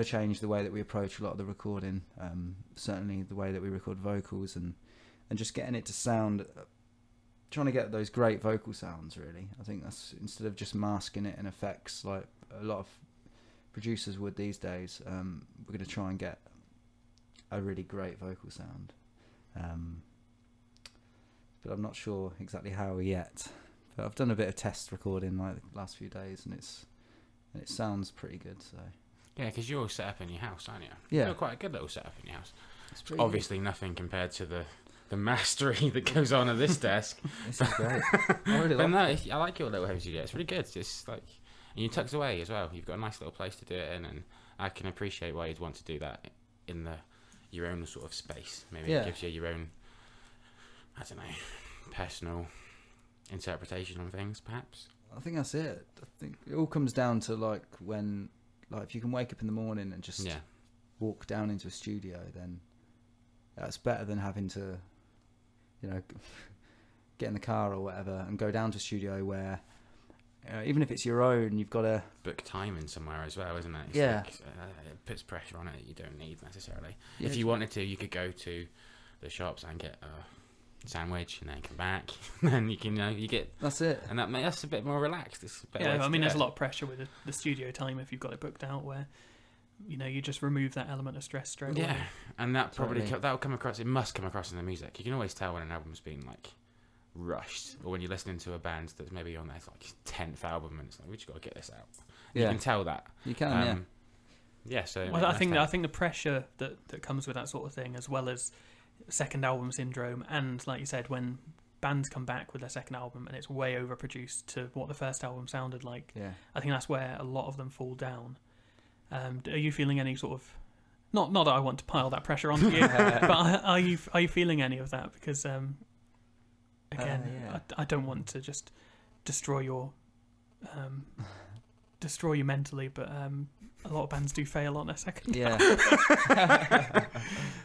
change the way that we approach a lot of the recording. Certainly the way that we record vocals and just getting it to sound. Trying to get those great vocal sounds, really. I think that's, instead of just masking it in effects like a lot of producers would these days, we're going to try and get a really great vocal sound. But I'm not sure exactly how yet. But I've done a bit of test recording like the last few days, and it sounds pretty good. So Yeah, because you're all set up in your house, aren't you? Yeah. You're quite a good little setup in your house. it's pretty Obviously, nothing compared to the mastery that goes on at this desk. This is great. I really But like no, I like your little home studio. It's really good. It's just like, and you tucked away as well. You've got a nice little place to do it in, and I can appreciate why you'd want to do that in your own sort of space. Maybe Yeah. it gives you your own, I don't know, personal interpretation on things, perhaps. I think that's it. I think it all comes down to like if you can wake up in the morning and just Yeah. walk down into a studio, then that's better than having to, get in the car or whatever and go down to a studio where, even if it's your own, you've got to Book time in somewhere as well, isn't it? It's Yeah. like, it puts pressure on it that you don't need necessarily. Yeah, If you wanted to, you could go to the shops and get a sandwich and then come back. Then you can, you get, That's it. and that's a bit more relaxed. It's a better way Yeah, to I mean, do there's it. a lot of pressure with the studio time if you've got it booked out, where you just remove that element of stress straight away. Yeah, and that probably Totally. that'll come across. It must come across in the music. You can always tell when an album's been like rushed, or when you're listening to a band that's maybe on their like 10th album, and it's like, we just got to get this out. You Yeah, can tell that. you can. Yeah. So Well, I think that. I think the pressure that comes with that sort of thing, as well as second album syndrome, and like you said, when bands come back with their second album and it's way overproduced to what the first album sounded like, Yeah. I think that's where a lot of them fall down. Are you feeling any sort of not that I want to pile that pressure onto you, but are you feeling any of that? Because again, Yeah. I don't want to just destroy you mentally, but a lot of bands do fail on their second. Yeah.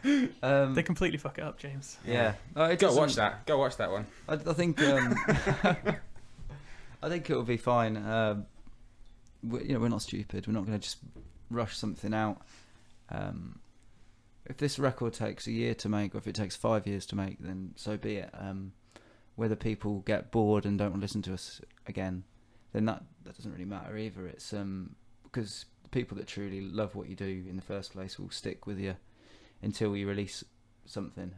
They completely fuck it up, James. Yeah. Go watch that. Go watch that one. I think I think it'll be fine. We're not stupid. We're not going to just rush something out. If this record takes a year to make, or if it takes 5 years to make, then so be it. Whether people get bored and don't want to listen to us again, then that doesn't really matter either. It's because the people that truly love what you do in the first place will stick with you until you release something.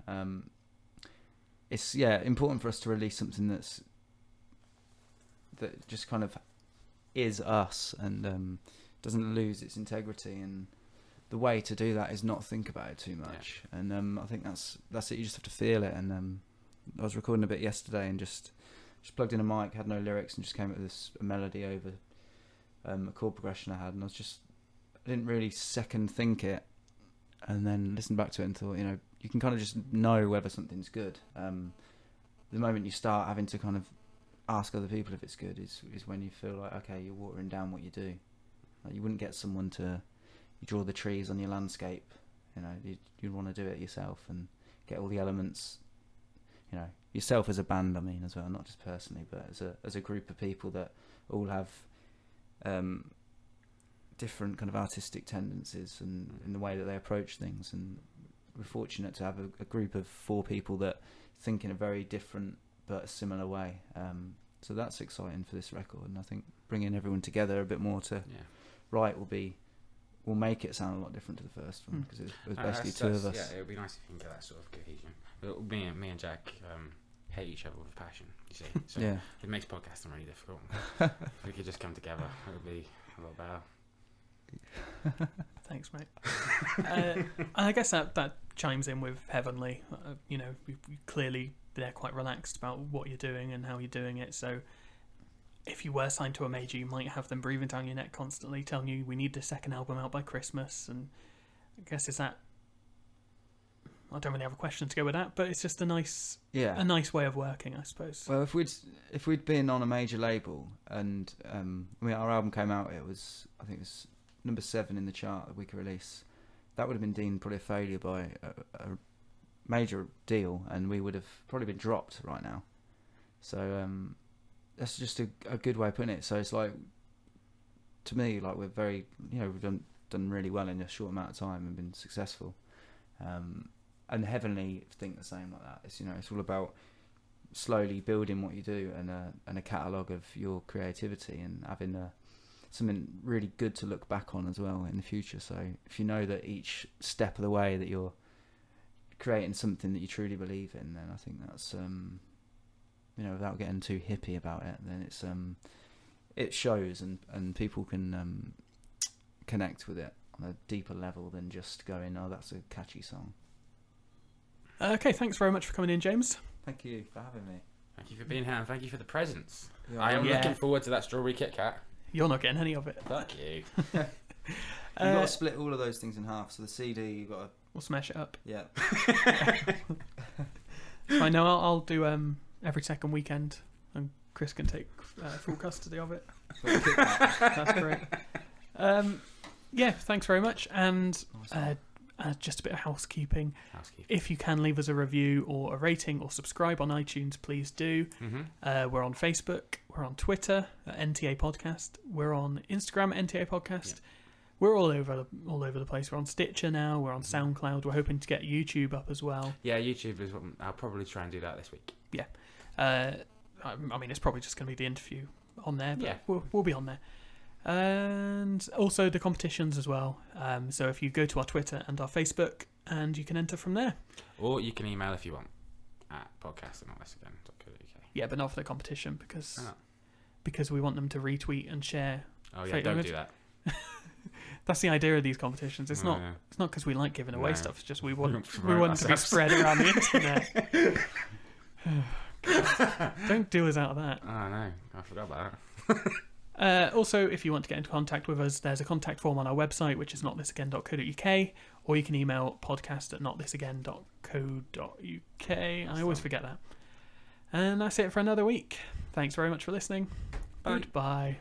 It's important for us to release something that just kind of is us and doesn't lose its integrity. And the way to do that is not think about it too much. Yeah. And I think that's it. You just have to feel it. And I was recording a bit yesterday and just plugged in a mic, had no lyrics, and just came up with a melody over a chord progression I had. And I didn't really second think it, and then listened back to it and thought, you can kind of just know whether something's good. The moment you start having to kind of ask other people if it's good is when you feel like, okay, you're watering down what you do. Like, you wouldn't get someone to you draw the trees on your landscape. You know, you'd want to do it yourself and get all the elements. You know, yourself as a band, I mean, as well, not just personally, but as a group of people that all have different kind of artistic tendencies and in the way that they approach things. And we're fortunate to have a group of 4 people that think in a very different but similar way. So that's exciting for this record, and I think bringing everyone together a bit more to write will make it sound a lot different to the first one, because it was basically 2 of us. Yeah, it would be nice if you can get that sort of cohesion. But me and Jack hate each other with passion, you see. So it makes podcasting really difficult. If we could just come together, it would be a lot better. Thanks, mate. I guess that chimes in with Heavenly. You know, clearly they're quite relaxed about what you're doing and how you're doing it. So if you were signed to a major, you might have them breathing down your neck constantly, telling you we need the second album out by Christmas. And I guess I don't really have a question to go with that, but it's just a nice way of working, I suppose. Well, if we'd been on a major label and I mean, our album came out, I think it was number 7 in the chart, the week of release. That would have been deemed probably a failure by a major deal, and we would have probably been dropped right now. So that's just a good way of putting it. So it's like, to me, like, we're very, you know, we've done really well in a short amount of time and been successful. And Heavenly think the same like that. It's, you know, it's all about slowly building what you do and a catalogue of your creativity and having something really good to look back on as well in the future. So if you know that each step of the way that you're creating something that you truly believe in, then I think that's you know, without getting too hippie about it, then it's it shows and people can connect with it on a deeper level than just going, oh, that's a catchy song. Okay, thanks very much for coming in, James. Thank you for having me. Thank you for being here, and thank you for the presents. Yeah, I am looking forward to that strawberry Kit Kat. You're not getting any of it. Fuck you. You've got to split all of those things in half. So the CD, you've got to... We'll smash it up. Yeah. I know I'll do every second weekend, and Chris can take full custody of it. That's great. Yeah, thanks very much. And just a bit of housekeeping. If you can leave us a review or a rating or subscribe on iTunes, please do. We're on Facebook. We're on Twitter at NTA Podcast. We're on Instagram at NTA Podcast. Yeah. We're all over the place. We're on Stitcher now. We're on SoundCloud. We're hoping to get YouTube up as well. Yeah, YouTube is what I'll probably try and do that this week. Yeah. I mean, it's probably just going to be the interview on there, but we'll be on there. And also the competitions as well. So if you go to our Twitter and our Facebook, and you can enter from there. Or you can email if you want at podcast@notlessagain.co.uk. Yeah, but not for the competition because we want them to retweet and share. Oh yeah, don't do that. That's the idea of these competitions. It's not because we like giving away stuff. It's just we want it to be spread around the internet. Don't do us out of that. Oh no, I forgot about that. Also, if you want to get into contact with us, there's a contact form on our website, which is notthisagain.co.uk, or you can email podcast@notthisagain.co.uk. I always forget that. And that's it for another week. Thanks very much for listening. Bye. Goodbye.